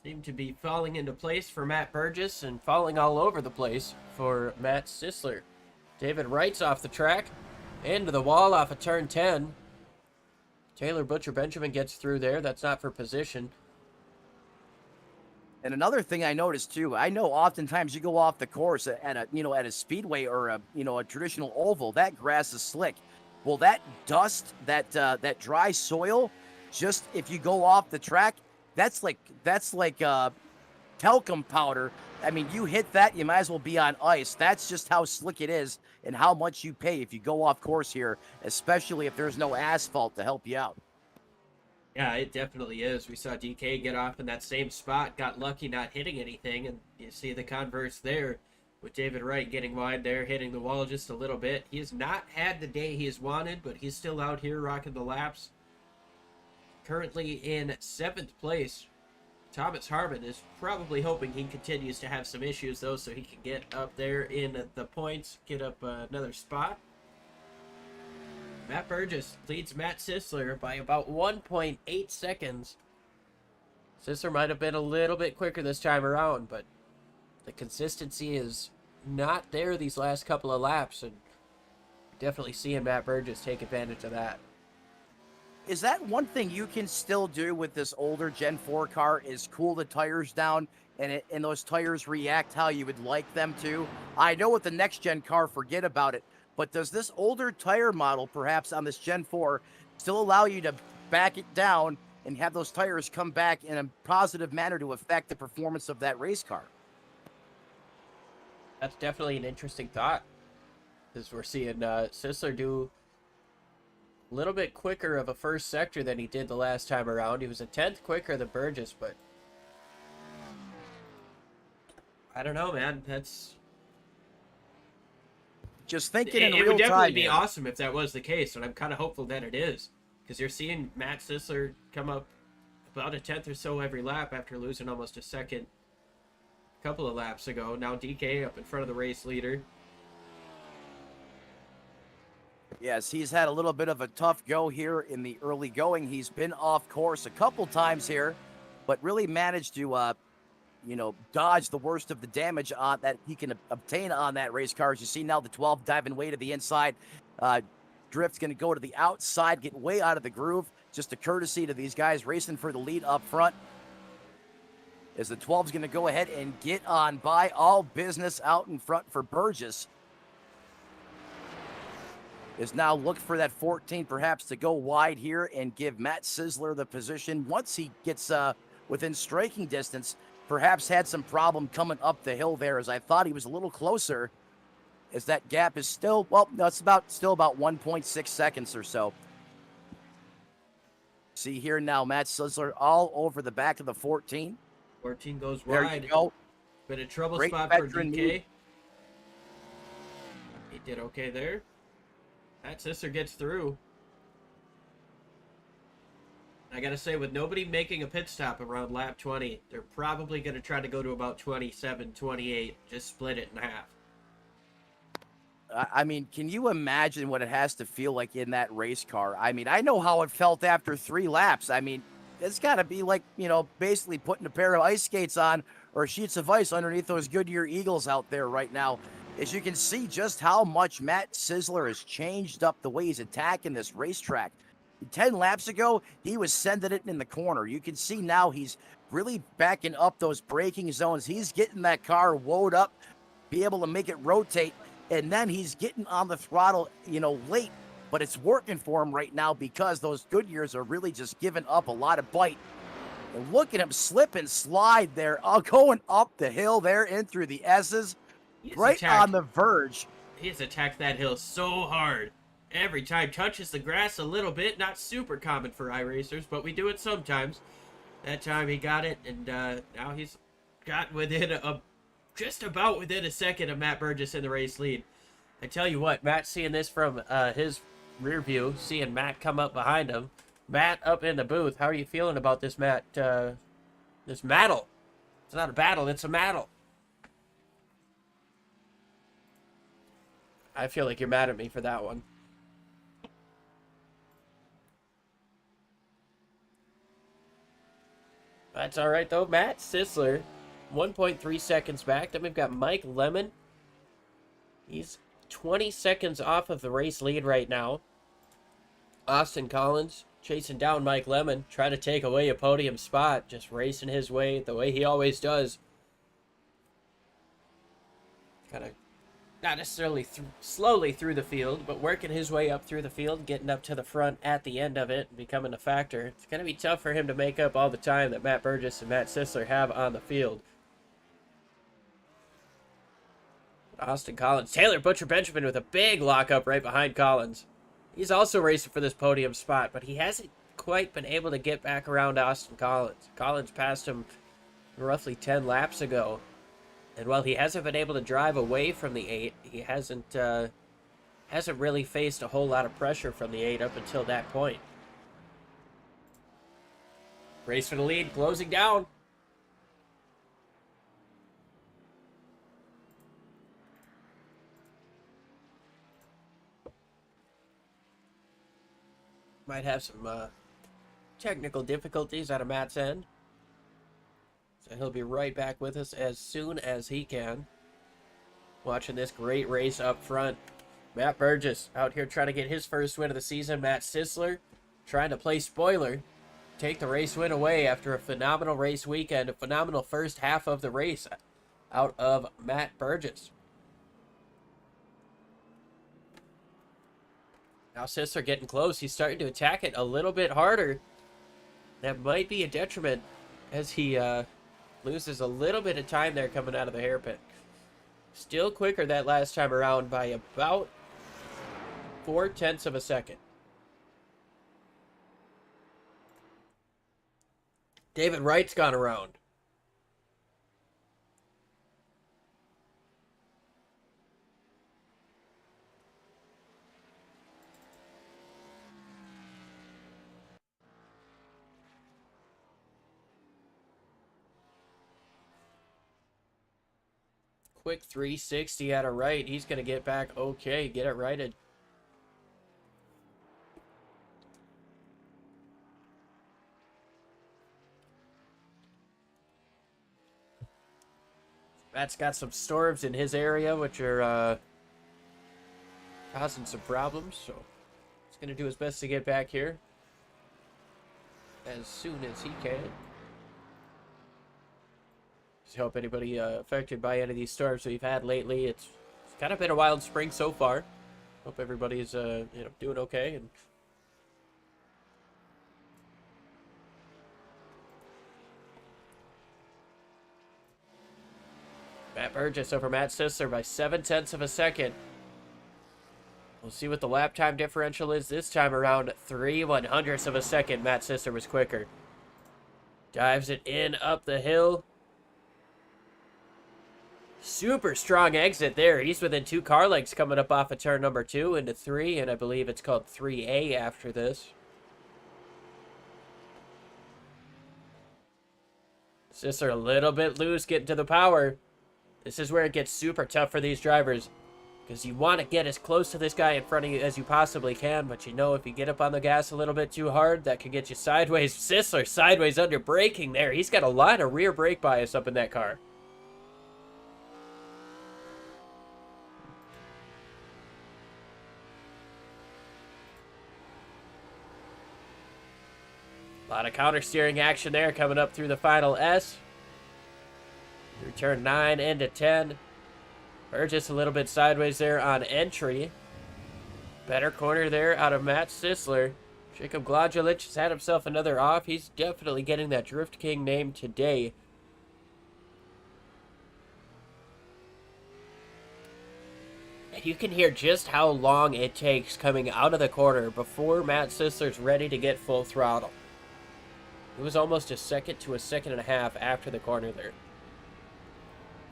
seem to be falling into place for Matt Burgess and falling all over the place for Matt Sisler. David Wright's off the track. Into the wall off of turn 10. Taylor Butcher Benjamin gets through there. That's not for position. And another thing I noticed too, I know oftentimes you go off the course at a speedway or a traditional oval, that grass is slick. Well, that dust, that dry soil, just if you go off the track, that's like talcum powder. I mean, you hit that, you might as well be on ice. That's just how slick it is and how much you pay if you go off course here, especially if there's no asphalt to help you out. Yeah, it definitely is. We saw DK get off in that same spot, got lucky not hitting anything, and you see the converse there with David Wright getting wide there, hitting the wall just a little bit. He has not had the day he has wanted, but he's still out here rocking the laps. Currently in 7th place. Thomas Harmon is probably hoping he continues to have some issues, though, so he can get up there in the points, get up another spot. Matt Burgess leads Matt Sisler by about 1.8 seconds. Sisler might have been a little bit quicker this time around, but the consistency is not there these last couple of laps, and definitely seeing Matt Burgess take advantage of that. Is that one thing you can still do with this older Gen 4 car is cool the tires down and those tires react how you would like them to? I know with the next gen car, forget about it. But does this older tire model, perhaps on this Gen 4, still allow you to back it down and have those tires come back in a positive manner to affect the performance of that race car? That's definitely an interesting thought, as we're seeing Sisler do a little bit quicker of a first sector than he did the last time around. He was a 10th quicker than Burgess, but I don't know, man. That's... Just thinking in real time. It would definitely be awesome if that was the case, and I'm kind of hopeful that it is. Because you're seeing Matt Sisler come up about a 10th or so every lap after losing almost a second a couple of laps ago. Now DK up in front of the race leader. Yes, he's had a little bit of a tough go here in the early going. He's been off course a couple times here, but really managed to dodge the worst of the damage that he can obtain on that race car. As you see now, the 12 diving way to the inside. Drift's going to go to the outside, get way out of the groove. Just a courtesy to these guys racing for the lead up front. As the 12's going to go ahead and get on by. All business out in front for Burgess. Is now look for that 14 perhaps to go wide here and give Matt Sisler the position. Once he gets within striking distance, perhaps had some problem coming up the hill there, as I thought he was a little closer, as that gap is still, well, no, it's still about 1.6 seconds or so. See here now, Matt Sisler all over the back of the 14. 14 goes There wide. you go. Bit of trouble Great spot for veteran DK. move. He did okay there. Matt Sisler gets through. I gotta say, with nobody making a pit stop around lap 20, they're probably gonna try to go to about 27, 28, just split it in half. I mean, can you imagine what it has to feel like in that race car? I mean, I know how it felt after 3 laps. I mean, it's got to be like, basically putting a pair of ice skates on or sheets of ice underneath those Goodyear Eagles out there right now. As you can see just how much Matt Sisler has changed up the way he's attacking this racetrack. 10 laps ago, he was sending it in the corner. You can see now he's really backing up those braking zones. He's getting that car woed up, be able to make it rotate, and then he's getting on the throttle, late. But it's working for him right now because those Goodyears are really just giving up a lot of bite. And look at him slip and slide there, going up the hill there in through the S's, right on the verge. He has attacked that hill so hard. Every time touches the grass a little bit. Not super common for iRacers, but we do it sometimes. That time he got it, and now he's got within just about within a second of Matt Burgess in the race lead. I tell you what, Matt seeing this from his rear view, seeing Matt come up behind him. Matt up in the booth. How are you feeling about this, Matt? This battle. It's not a battle, it's a mattle. I feel like you're mad at me for that one. That's all right, though. Matt Sisler, 1.3 seconds back. Then we've got Mike Lemon. He's 20 seconds off of the race lead right now. Austin Collins chasing down Mike Lemon, trying to take away a podium spot, just racing his way the way he always does. Kind of not necessarily slowly through the field, but working his way up through the field, getting up to the front at the end of it, and becoming a factor. It's going to be tough for him to make up all the time that Matt Burgess and Matt Sisler have on the field. Austin Collins, Taylor Butcher Benjamin with a big lockup right behind Collins. He's also racing for this podium spot, but he hasn't quite been able to get back around Austin Collins. Collins passed him roughly 10 laps ago. And while he hasn't been able to drive away from the 8, he hasn't really faced a whole lot of pressure from the 8 up until that point. Race for the lead, closing down. Might have some technical difficulties out of Matt's end. So he'll be right back with us as soon as he can. Watching this great race up front. Matt Burgess out here trying to get his first win of the season. Matt Sisler trying to play spoiler. Take the race win away after a phenomenal race weekend. A phenomenal first half of the race out of Matt Burgess. Now Sisler getting close. He's starting to attack it a little bit harder. That might be a detriment as he loses a little bit of time there coming out of the hairpin. Still quicker that last time around by about 0.4 of a second. David Wright's gone around. Quick 360 out of Wright. He's going to get back okay. Get it righted. Matt's got some storms in his area, which are causing some problems. So he's going to do his best to get back here as soon as he can. Just hope anybody affected by any of these storms we've had lately. It's kind of been a wild spring so far. Hope everybody's doing okay. And Matt Burgess over Matt Sisler by 0.7 of a second. We'll see what the lap time differential is this time around. 0.03 of a second. Matt Sisler was quicker. Dives it in up the hill. Super strong exit there. He's within 2 car lengths coming up off of turn number 2 into 3, and I believe it's called 3A after this. Sisler a little bit loose getting to the power. This is where it gets super tough for these drivers, because you want to get as close to this guy in front of you as you possibly can, but you know if you get up on the gas a little bit too hard, that can get you sideways. Sisler sideways under braking there. He's got a lot of rear brake bias up in that car. A lot of counter steering action there coming up through the final S. Through turn 9 into 10. Burgess a little bit sideways there on entry. Better corner there out of Matt Sisler. Jacob Gladulich has had himself another off. He's definitely getting that Drift King name today. And you can hear just how long it takes coming out of the corner before Matt Sisler's ready to get full throttle. It was almost a second to a second and a half after the corner there.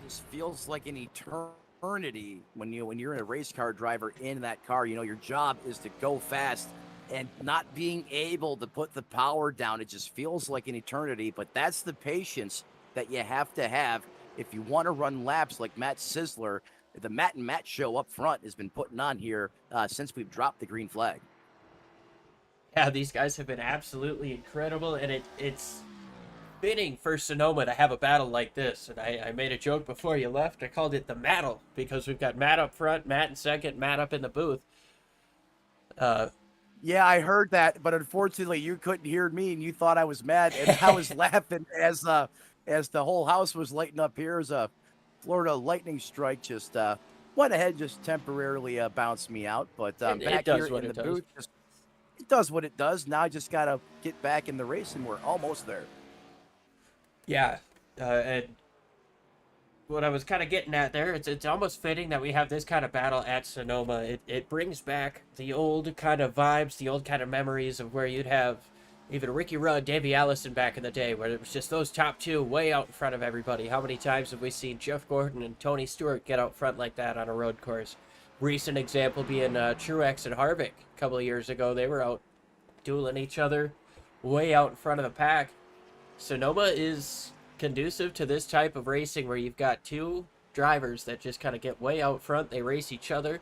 This feels like an eternity when you're a race car driver in that car. You know, your job is to go fast, and not being able to put the power down, it just feels like an eternity. But that's the patience that you have to have if you want to run laps like Matt Sisler. The Matt and Matt show up front has been putting on here since we've dropped the green flag. Yeah, these guys have been absolutely incredible, and fitting for Sonoma to have a battle like this. And I made a joke before you left. I called it the Mattle because we've got Matt up front, Matt in second, Matt up in the booth. Yeah, I heard that, but unfortunately, you couldn't hear me, and you thought I was mad, and I was laughing as the whole house was lighting up here as a Florida lightning strike just went ahead, just temporarily bounced me out. But back here in the booth, it does what it does. Now I just gotta get back in the race, and we're almost there. Yeah, and what I was kind of getting at there, it's almost fitting that we have this kind of battle at Sonoma. It brings back the old kind of vibes, the old kind of memories of where you'd have even Ricky Rudd, Davey Allison back in the day, where it was just those top two way out in front of everybody. How many times have we seen Jeff Gordon and Tony Stewart get out front like that on a road course? Recent example being Truex and Harvick. A couple of years ago, they were out dueling each other way out in front of the pack. Sonoma is conducive to this type of racing where you've got two drivers that just kind of get way out front. They race each other,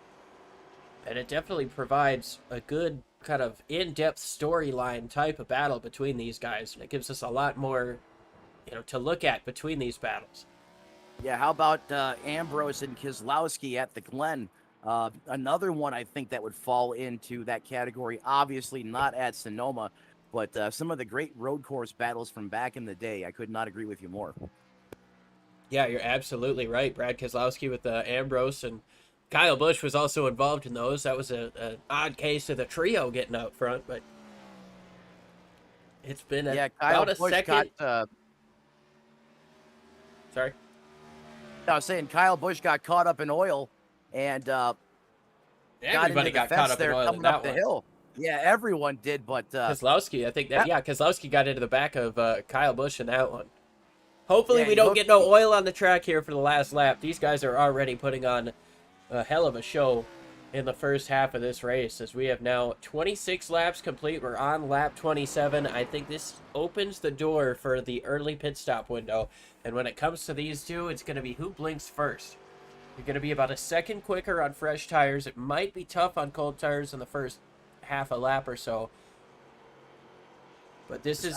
and it definitely provides a good kind of in-depth storyline type of battle between these guys, and it gives us a lot more, to look at between these battles. Yeah, how about Ambrose and Keselowski at the Glen? Another one I think that would fall into that category. Obviously not at Sonoma, but some of the great road course battles from back in the day. I could not agree with you more. Yeah, you're absolutely right. Brad Keselowski with Ambrose, and Kyle Busch was also involved in those. That was an odd case of the trio getting out front, but it's been about a second. Sorry? I was saying Kyle Busch got caught up in oil, and everybody got caught up in oil coming up the hill. Yeah, everyone did, but Keselowski, I think Keselowski got into the back of Kyle Busch in that one. Hopefully we don't get no oil on the track here for the last lap. These guys are already putting on a hell of a show in the first half of this race, as we have now 26 laps complete. We're on lap 27. I think this opens the door for the early pit stop window, and when it comes to these two, it's going to be who blinks first. You're going to be about a second quicker on fresh tires. It might be tough on cold tires in the first half a lap or so, but this is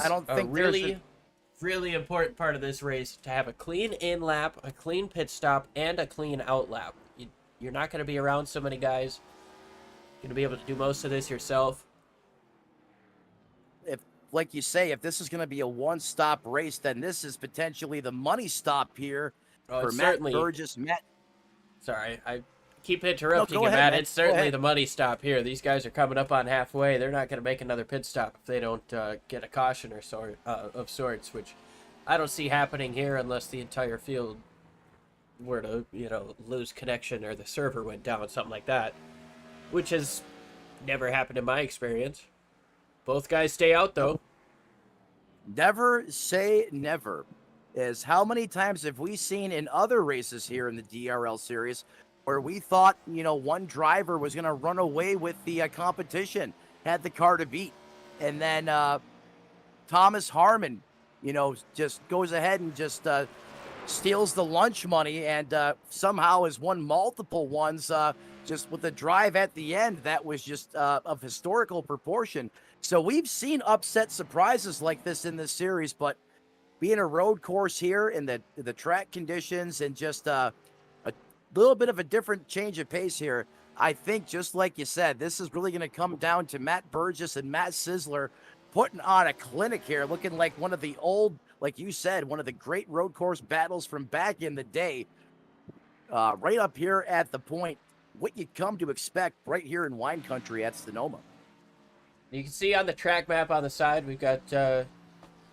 really important part of this race, to have a clean in lap, a clean pit stop, and a clean out lap. You're not going to be around so many guys. You're going to be able to do most of this yourself. If, like you say, if this is going to be a one-stop race, then this is potentially the money stop here for Matt Burgess. Sorry, I keep interrupting you, Matt. It's certainly the money stop here. These guys are coming up on halfway. They're not going to make another pit stop if they don't get a caution or of sorts, which I don't see happening here unless the entire field were to, lose connection or the server went down, something like that, which has never happened in my experience. Both guys stay out, though. Never say never. Is how many times have we seen in other races here in the DRL series where we thought, one driver was going to run away with the competition, had the car to beat. And then Thomas Harmon, just goes ahead and just steals the lunch money and somehow has won multiple ones just with the drive at the end that was just of historical proportion. So we've seen upset surprises like this in this series, but being a road course here in the track conditions and just a little bit of a different change of pace here, I think, just like you said, this is really going to come down to Matt Burgess and Matt Sisler putting on a clinic here, looking like one of the old, like you said, one of the great road course battles from back in the day, right up here at the point, what you come to expect right here in wine country at Sonoma. You can see on the track map on the side, we've got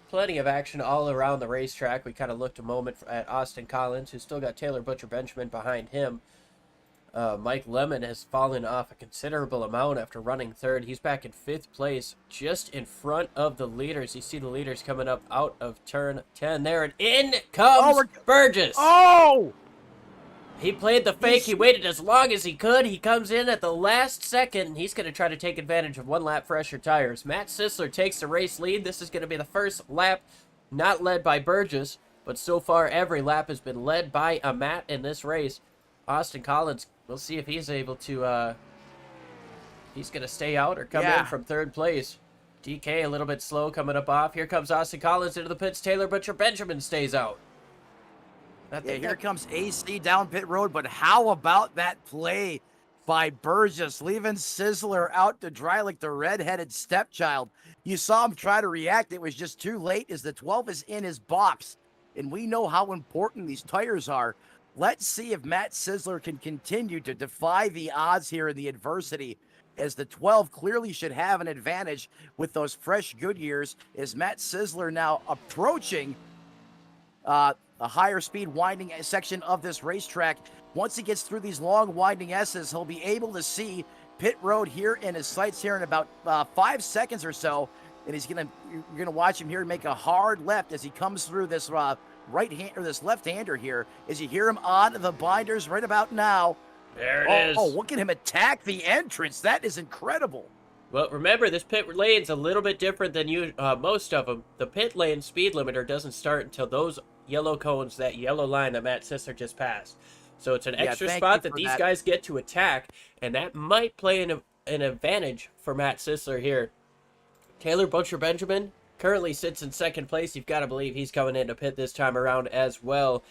plenty of action all around the racetrack. We kind of looked a moment at Austin Collins, who's still got Taylor Butcher-Benjamin behind him. Mike Lemon has fallen off a considerable amount after running third. He's back in 5th place, just in front of the leaders. You see the leaders coming up out of turn 10 there, and in comes Burgess. Oh! He played the fake. He waited as long as he could. He comes in at the last second, and he's going to try to take advantage of one lap fresher tires. Matt Sisler takes the race lead. This is going to be the first lap not led by Burgess, but so far every lap has been led by a Matt in this race. Austin Collins, we'll see if he's able to, he's going to stay out or come in from 3rd place. DK a little bit slow coming up off. Here comes Austin Collins into the pits. Taylor Butcher Benjamin stays out. Yeah, here comes AC down pit road, but how about that play by Burgess, leaving Sizzler out to dry like the redheaded stepchild? You saw him try to react. It was just too late as the 12 is in his box, and we know how important these tires are. Let's see if Matt Sizzler can continue to defy the odds here in the adversity, as the 12 clearly should have an advantage with those fresh Goodyears, as Matt Sizzler now approaching a higher speed winding section of this racetrack. Once he gets through these long winding S's, he'll be able to see pit road here in his sights here in about 5 seconds or so. And you're gonna watch him here make a hard left as he comes through this right hand or this left-hander here. As you hear him on the binders right about now. There it is. Oh, look at him attack the entrance. That is incredible. Well, remember, this pit lane's a little bit different than most of them. The pit lane speed limiter doesn't start until those yellow cones, that yellow line that Matt Sizzler just passed. So it's an extra spot that these guys get to attack, and that might play an advantage for Matt Sizzler here. Taylor Butcher Benjamin currently sits in second place. You've got to believe he's coming into pit this time around as well.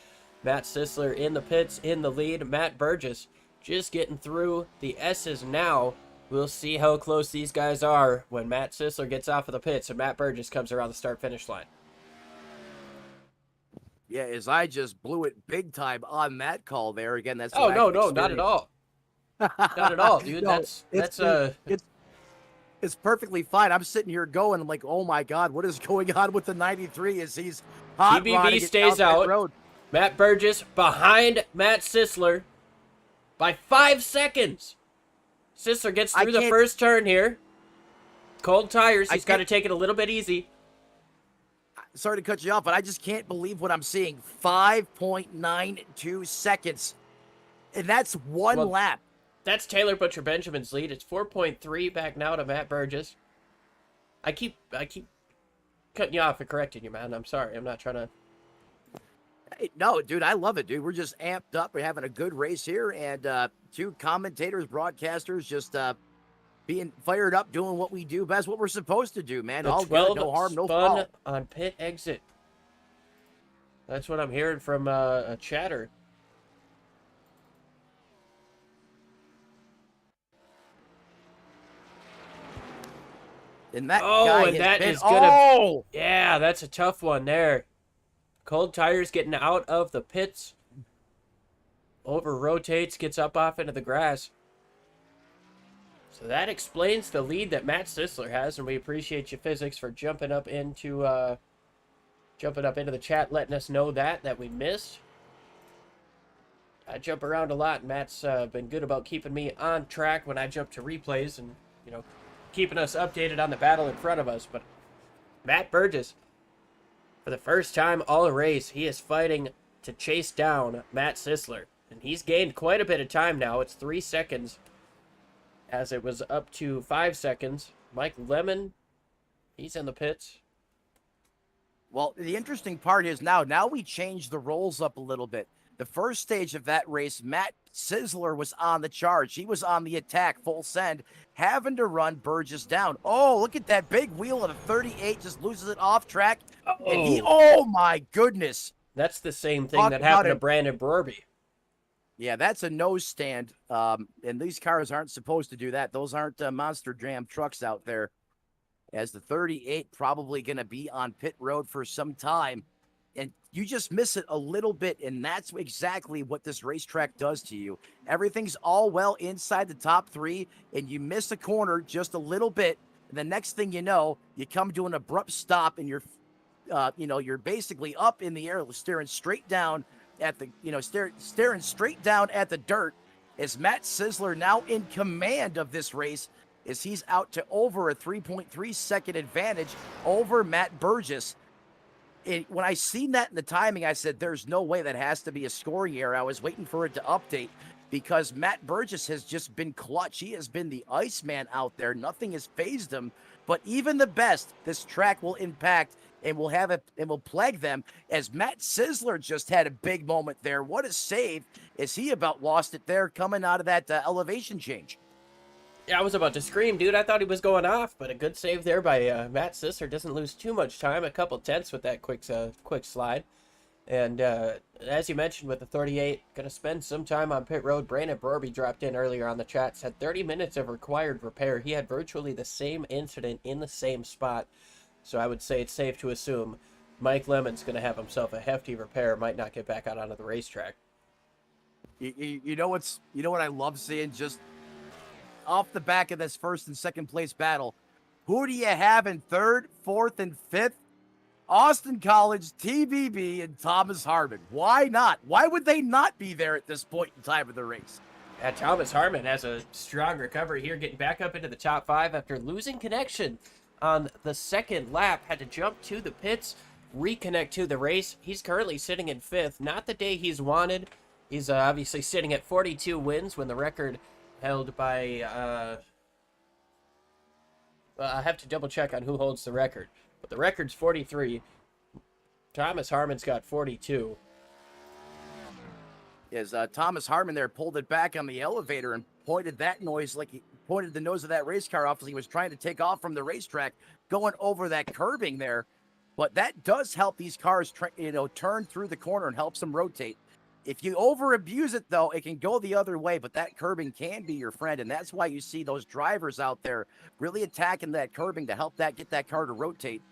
Matt Sizzler in the pits, in the lead. Matt Burgess just getting through the S's now. We'll see how close these guys are when Matt Sizzler gets off of the pits and Matt Burgess comes around the start-finish line. Yeah, as I just blew it big time on that call there. Again, that's no, not at all. Not at all, dude. No, It's it's perfectly fine. I'm sitting here going, I'm like, oh my God, what is going on with the 93 as he's hot TBB stays out. Road. Matt Burgess behind Matt Sizzler by 5 seconds. Sizzler gets through the first turn here. Cold tires. He's got to take it a little bit easy. Sorry to cut you off, but I just can't believe what I'm seeing. 5.92 seconds. And that's one lap. That's Taylor Butcher Benjamin's lead. It's 4.3 back now to Matt Burgess. I keep cutting you off and correcting you, man. I'm sorry. I'm not trying to. Hey, no, dude, I love it, dude. We're just amped up. We're having a good race here, and two commentators, broadcasters, just being fired up, doing what we do best, what we're supposed to do, man. All good, no harm, no foul. On pit exit. That's what I'm hearing from a chatter. And that yeah, that's a tough one there. Cold tires getting out of the pits. Over rotates, gets up off into the grass. So that explains the lead that Matt Sizzler has, and we appreciate you, Physics, for jumping up into the chat, letting us know that we missed. I jump around a lot, and Matt's been good about keeping me on track when I jump to replays and, keeping us updated on the battle in front of us. But Matt Burgess, for the first time all race, he is fighting to chase down Matt Sizzler. And he's gained quite a bit of time now. It's 3 seconds, as it was up to 5 seconds. Mike Lemon, he's in the pits. Well, the interesting part is now we changed the roles up a little bit. The first stage of that race, Matt Sizzler was on the charge. He was on the attack, full send, having to run Burgess down. Oh, look at that big wheel of a 38, just loses it off track. And oh my goodness. That's the same thing that happened to Brandon Brorby. Yeah, that's a nose stand. And these cars aren't supposed to do that. Those aren't Monster Jam trucks out there. As the 38 probably going to be on pit road for some time. And you just miss it a little bit, and that's exactly what this racetrack does to you. Everything's all well inside the top three, and you miss a corner just a little bit, and the next thing you know, you come to an abrupt stop, and you're basically up in the air, staring straight down at the, staring straight down at the dirt. As Matt Sizzler now in command of this race, as he's out to over a 3.3 second advantage over Matt Burgess. When I seen that in the timing, I said, there's no way that has to be a scoring error. I was waiting for it to update because Matt Burgess has just been clutch. He has been the Iceman out there. Nothing has phased him. But even the best, this track will impact and will plague them, as Matt Sizzler just had a big moment there. What a save, as he about lost it there coming out of that elevation change. Yeah, I was about to scream, dude. I thought he was going off, but a good save there by Matt Sisler. Doesn't lose too much time. A couple tenths with that quick slide. And as you mentioned with the 38, going to spend some time on pit road. Brandon Brorby dropped in earlier on the chat. Said 30 minutes of required repair. He had virtually the same incident in the same spot. So I would say it's safe to assume Mike Lemon's going to have himself a hefty repair. Might not get back out onto the racetrack. You know what I love seeing just off the back of this first and second place battle. Who do you have in third, fourth, and fifth? Austin College, TBB, and Thomas Harmon. Why not? Why would they not be there at this point in time of the race? Yeah, Thomas Harmon has a strong recovery here, getting back up into the top 5 after losing connection on the second lap. Had to jump to the pits, reconnect to the race. He's currently sitting in 5th. Not the day he's wanted. He's obviously sitting at 42 wins when the record held by... I have to double check on who holds the record. But the record's 43. Thomas Harmon's got 42. As Thomas Harmon there pulled it back on the elevator and pointed that noise like he pointed the nose of that race car off as he was trying to take off from the racetrack, going over that curbing there. But that does help these cars, turn through the corner and helps them rotate. If you over abuse it, though, it can go the other way, but that curbing can be your friend, and that's why you see those drivers out there really attacking that curbing to help get that car to rotate.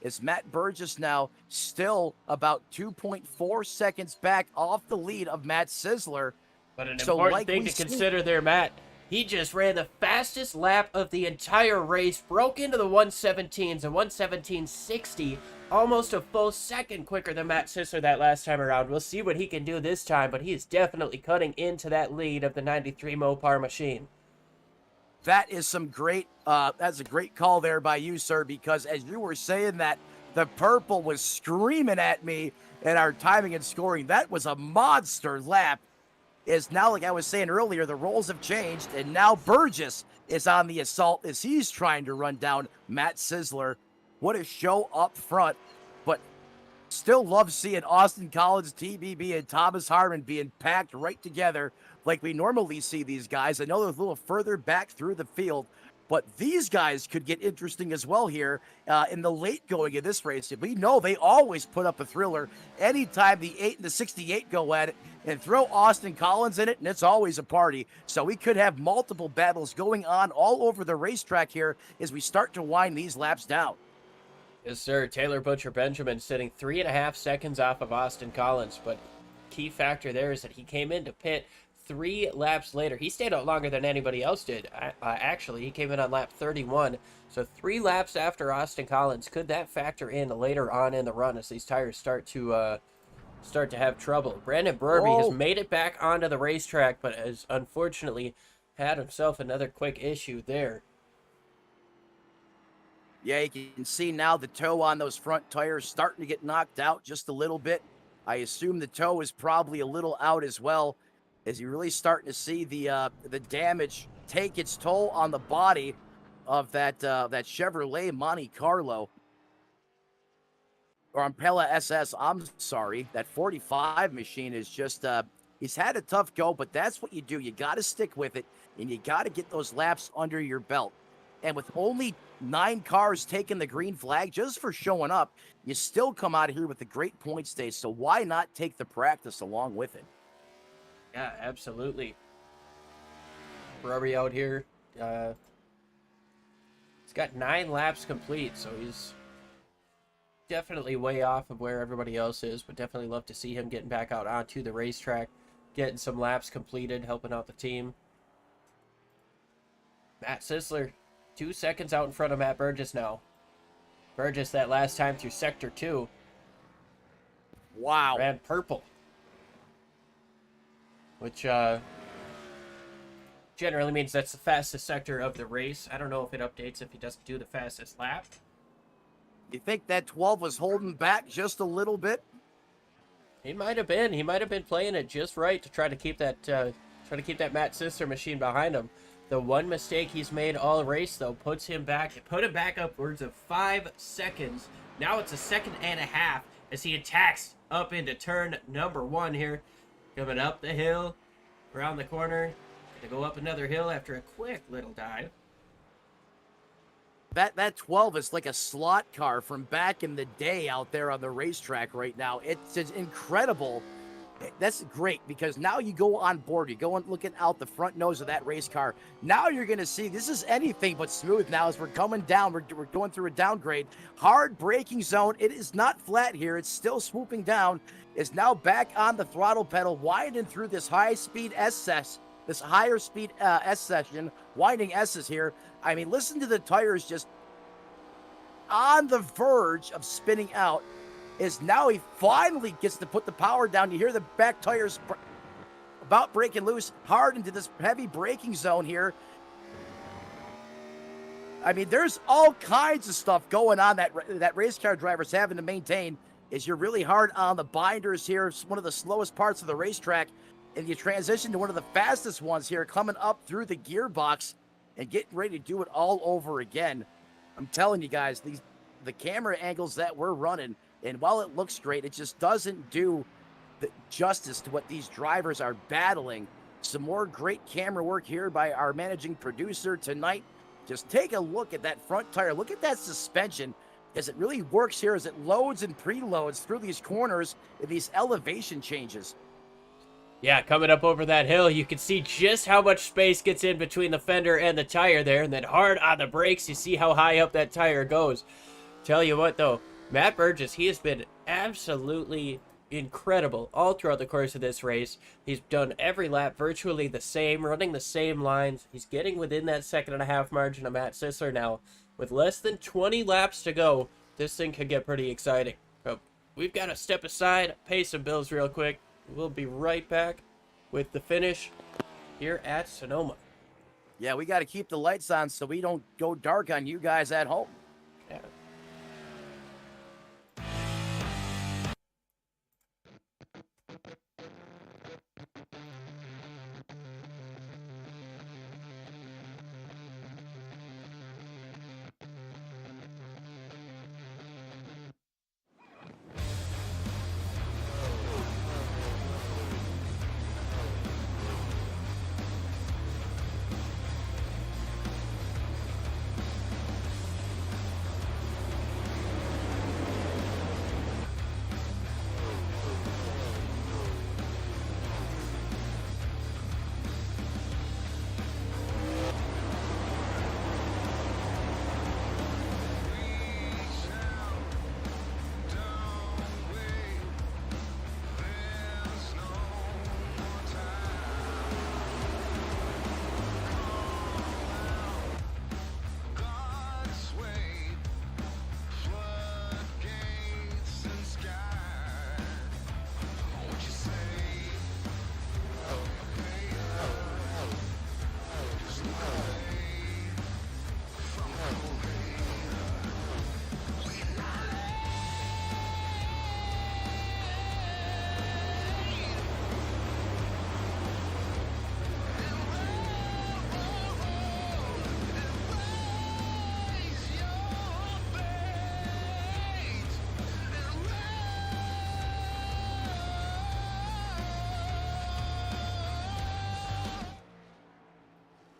Is Matt Burgess now still about 2.4 seconds back off the lead of Matt Sisler. But an important thing to consider there, Matt, he just ran the fastest lap of the entire race, broke into the 117s, a 117.60, almost a full second quicker than Matt Sisler that last time around. We'll see what he can do this time, but he is definitely cutting into that lead of the 93 Mopar machine. That is that's a great call there by you, sir, because as you were saying that, the purple was screaming at me in our timing and scoring. That was a monster lap. Is now, like I was saying earlier, the roles have changed, and now Burgess is on the assault as he's trying to run down Matt Sisler. What a show up front. But still love seeing Austin College, TBB, and Thomas Harmon being packed right together like we normally see these guys. I know they're a little further back through the field, but these guys could get interesting as well here in the late going of this race. We know they always put up a thriller anytime the 8 and the 68 go at it, and throw Austin Collins in it, and it's always a party. So we could have multiple battles going on all over the racetrack here as we start to wind these laps down. Yes, sir. Taylor Butcher Benjamin sitting 3.5 seconds off of Austin Collins, but key factor there is that he came into pit 3 laps later. He stayed out longer than anybody else did. Actually, he came in on lap 31. So 3 laps after Austin Collins. Could that factor in later on in the run as these tires start to have trouble? Brandon Brorby has made it back onto the racetrack, but has unfortunately had himself another quick issue there. Yeah, you can see now the toe on those front tires starting to get knocked out just a little bit. I assume the toe is probably a little out as well, as you're really starting to see the damage take its toll on the body of that Chevrolet Monte Carlo. Or Impala SS, I'm sorry. That 45 machine is just, he's had a tough go, but that's what you do. You got to stick with it, and you got to get those laps under your belt. And with only 9 cars taking the green flag just for showing up, you still come out of here with a great point stage. So why not take the practice along with it? Yeah, absolutely. Brorby out here. He's got 9 laps complete, so he's definitely way off of where everybody else is, but definitely love to see him getting back out onto the racetrack, getting some laps completed, helping out the team. Matt Sisler, 2 seconds out in front of Matt Burgess now. Burgess that last time through Sector 2. Wow. Ran purple. Which generally means that's the fastest sector of the race. I don't know if it updates if he doesn't do the fastest lap. You think that 12 was holding back just a little bit? He might have been. He might have been playing it just right to try to keep that Matt Sisler machine behind him. The one mistake he's made all race, though, put him back upwards of 5 seconds. Now it's a 1.5 seconds as he attacks up into turn number 1 here. Coming up the hill, around the corner, To go up another hill after a quick little dive. That 12 is like a slot car from back in the day out there on the racetrack right now. It's just incredible. That's great because now you go on board. You go and looking out the front nose of that race car. Now you're going to see this is anything but smooth now as we're coming down. We're going through a downgrade. Hard braking zone. It is not flat here. It's still swooping down. It's now back on the throttle pedal, winding through this high-speed SS, this higher speed S session, winding S's here. I mean, listen to the tires just on the verge of spinning out. Is now he finally gets to put the power down. You hear the back tires about breaking loose hard into this heavy braking zone here. I mean, there's all kinds of stuff going on that race car driver's having to maintain. Is you're really hard on the binders here. It's one of the slowest parts of the racetrack. And you transition to one of the fastest ones here, coming up through the gearbox and getting ready to do it all over again. I'm telling you guys, the camera angles that we're running, and while it looks great, it just doesn't do the justice to what these drivers are battling. Some more great camera work here by our managing producer tonight. Just take a look at that front tire. Look at that suspension as it really works here as it loads and preloads through these corners and these elevation changes. Yeah, coming up over that hill, you can see just how much space gets in between the fender and the tire there, and then hard on the brakes, you see how high up that tire goes. Tell you what, though, Matt Burgess, he has been absolutely incredible all throughout the course of this race. He's done every lap virtually the same, running the same lines. He's getting within that 1.5-second margin of Matt Sisler now. With less than 20 laps to go, this thing could get pretty exciting. So we've got to step aside, pay some bills real quick. We'll be right back with the finish here at Sonoma. Yeah, we got to keep the lights on so we don't go dark on you guys at home. Yeah.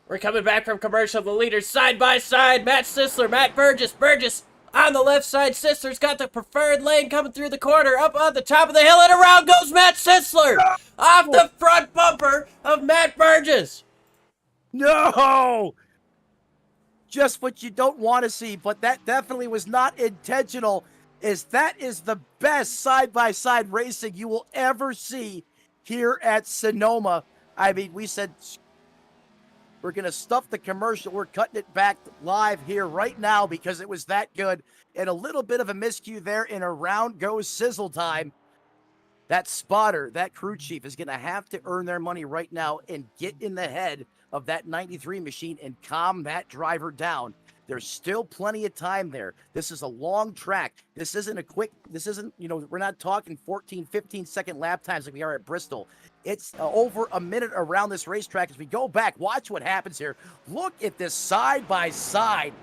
We're coming back from commercial. The leaders side by side. Matt Sisler, Matt Burgess. Burgess on the left side. Sisler's got the preferred lane coming through the corner. Up on the top of the hill and around goes Matt Sisler. Off the front bumper of Matt Burgess. No! Just what you don't want to see, but that definitely was not intentional. That is the best side-by-side racing you will ever see here at Sonoma. I mean, we said we're going to stuff the commercial. We're cutting it back live here right now because it was that good. And a little bit of a miscue there, and around goes sizzle time. That spotter, that crew chief is going to have to earn their money right now and get in the head of that 93 machine and calm that driver down. There's still plenty of time there. This is a long track. This isn't, we're not talking 14, 15-second lap times like we are at Bristol. It's over a minute around this racetrack. As we go back, watch what happens here. Look at this side-by-side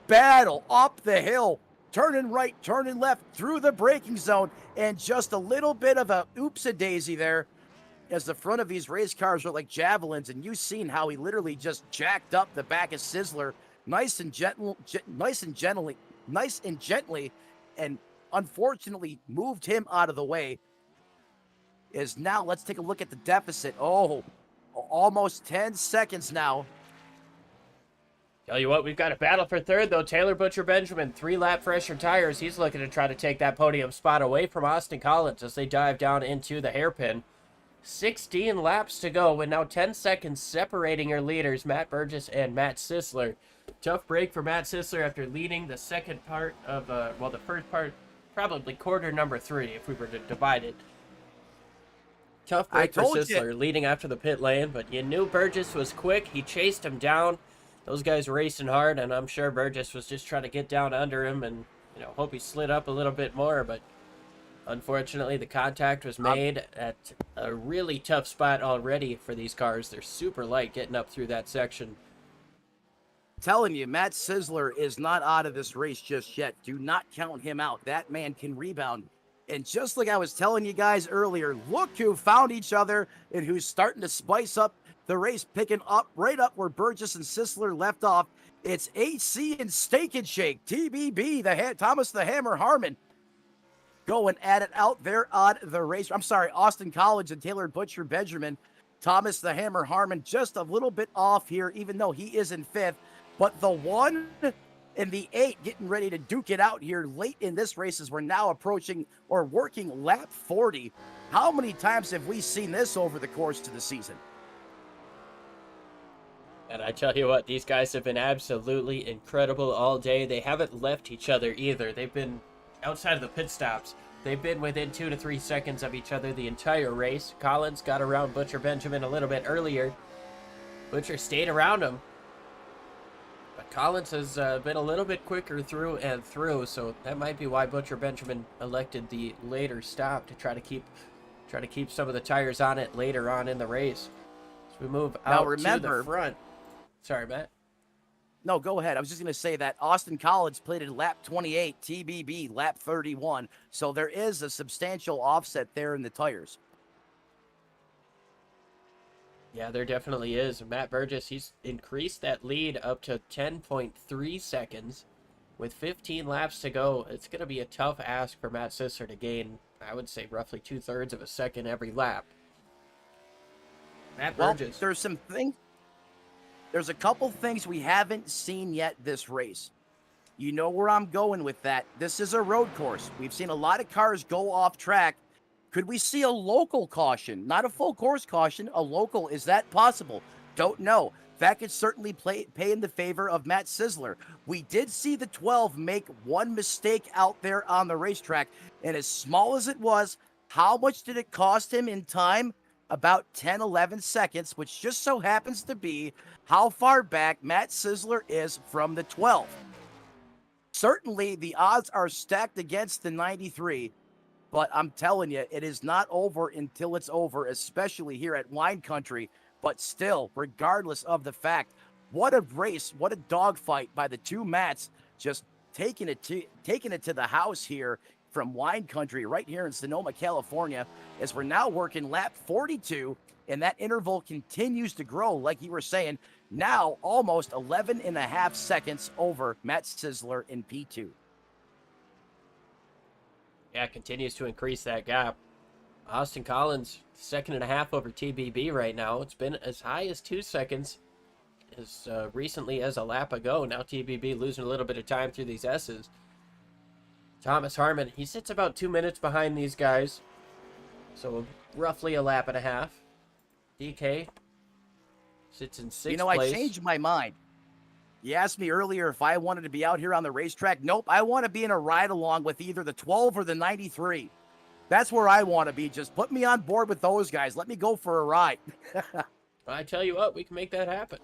battle up the hill. Turning right, turning left through the braking zone, and just a little bit of a oops-a-daisy there. as the front of these race cars are like javelins, and you've seen how he literally just jacked up the back of Sizzler nice and gently, and unfortunately moved him out of the way. Is now, let's take a look at the deficit. Oh, almost 10 seconds now. Tell you what, we've got a battle for third, though. Taylor Butcher Benjamin, 3-lap fresher tires. He's looking to try to take that podium spot away from Austin Collins as they dive down into the hairpin. 16 laps to go, with now 10 seconds separating your leaders, Matt Burgess and Matt Sisler. Tough break for Matt Sisler after leading the second part of, the first part, probably quarter number 3 if we were to divide it. Tough break for Sisler leading after the pit lane, but you knew Burgess was quick. He chased him down. Those guys were racing hard, and I'm sure Burgess was just trying to get down under him and, hope he slid up a little bit more, but unfortunately, the contact was made at a really tough spot already for these cars. They're super light getting up through that section. Telling you, Matt Sisler is not out of this race just yet. Do not count him out. That man can rebound. And just like I was telling you guys earlier, look who found each other and who's starting to spice up the race, picking up right up where Burgess and Sisler left off. It's AC and Steak and Shake, TBB, Thomas the Hammer Harmon, going at it out there on the race. I'm sorry, Austin Collins and Taylor Butcher Benjamin. Thomas the Hammer Harmon just a little bit off here, even though he is in 5th. But the 1 and the 8 getting ready to duke it out here late in this race as we're now approaching or working lap 40. How many times have we seen this over the course of the season? And I tell you what, these guys have been absolutely incredible all day. They haven't left each other either. They've been outside of the pit stops. They've been within 2 to 3 seconds of each other the entire race. Collins got around Butcher Benjamin a little bit earlier. Butcher stayed around him. But Collins has been a little bit quicker through and through, so that might be why Butcher Benjamin elected the later stop to try to keep some of the tires on it later on in the race. So we move out to the front. Sorry, Matt. No, go ahead. I was just going to say that Austin Collins played at lap 28, TBB lap 31. So there is a substantial offset there in the tires. Yeah, there definitely is. Matt Burgess, he's increased that lead up to 10.3 seconds. With 15 laps to go, it's going to be a tough ask for Matt Sisler to gain, I would say, roughly 2/3 of a second every lap. Matt Burgess. There's a couple things we haven't seen yet this race. You know where I'm going with that. This is a road course. We've seen a lot of cars go off track. Could we see a local caution? Not a full course caution, a local. Is that possible? Don't know. That could certainly pay in the favor of Matt Sisler. We did see the 12 make one mistake out there on the racetrack, and as small as it was, how much did it cost him in time? About 10, 11 seconds, which just so happens to be how far back Matt Sisler is from the 12. Certainly, the odds are stacked against the 93, but I'm telling you, it is not over until it's over, especially here at Wine Country. But still, regardless of the fact, what a race, what a dogfight by the two Matts, just taking it to the house here from Wine Country right here in Sonoma, California, as we're now working lap 42, and that interval continues to grow, like you were saying, now almost 11 and a half seconds over Matt Sisler in P2. Yeah, continues to increase that gap. Austin Collins, 2.5 over TBB right now. It's been as high as 2 seconds as recently as a lap ago. Now TBB losing a little bit of time through these S's. Thomas Harmon, he sits about 2 minutes behind these guys. So roughly a lap and a half. DK sits in 6th place. You know, I changed my mind. You asked me earlier if I wanted to be out here on the racetrack. Nope, I want to be in a ride-along with either the 12 or the 93. That's where I want to be. Just put me on board with those guys. Let me go for a ride. I tell you what, we can make that happen.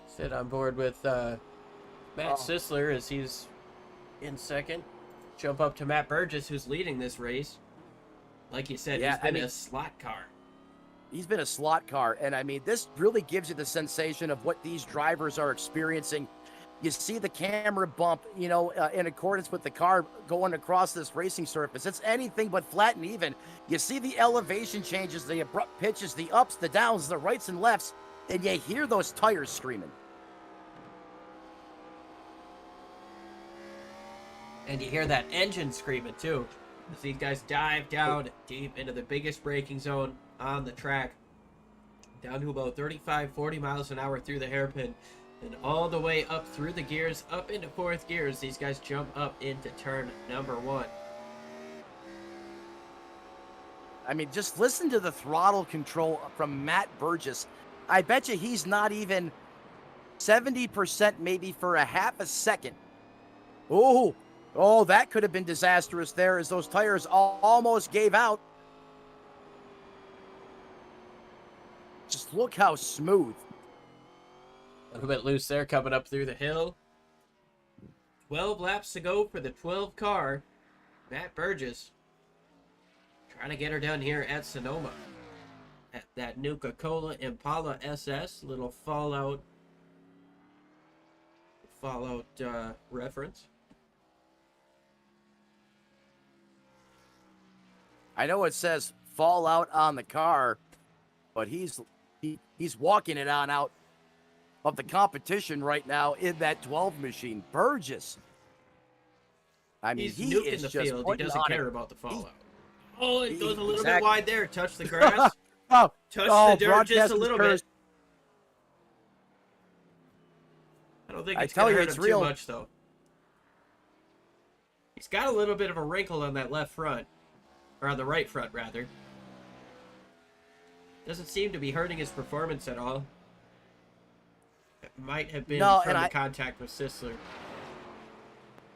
Sit on board with Matt Sisler as he's in 2nd. Jump up to Matt Burgess, who's leading this race. Like you said, he's been a slot car. He's been a slot car. And, I mean, this really gives you the sensation of what these drivers are experiencing. You see the camera bump, you know, in accordance with the car going across this racing surface. It's anything but flat and even. You see the elevation changes, the abrupt pitches, the ups, the downs, the rights and lefts, and you hear those tires screaming. And you hear that engine screaming too, as these guys dive down deep into the biggest braking zone on the track, down to about 35, 40 miles an hour through the hairpin, and all the way up through the gears, up into fourth gears. These guys jump up into turn number 1. I mean, just listen to the throttle control from Matt Burgess. I bet you he's not even 70% maybe for a half a second. Oh, that could have been disastrous there as those tires almost gave out. Just look how smooth. A little bit loose there coming up through the hill. 12 laps to go for the 12 car. Matt Burgess trying to get her done here at Sonoma. At that Nuka-Cola Impala SS. Little Fallout reference. I know it says Fallout on the car, but he's walking it on out of the competition right now in that 12 machine. Burgess. I mean, He's he nuking is the just field. He doesn't care about the fallout. Oh, it goes a little bit exactly. wide there. Touch the grass. Oh, Touch the dirt just broadcast a little cursed. bit. I don't think I it's tell going to you, hurt it's him real. too much, though. He's got a little bit of a wrinkle on that left front. Or on the right front, rather. Doesn't seem to be hurting his performance at all. It might have been from the contact with Sisler.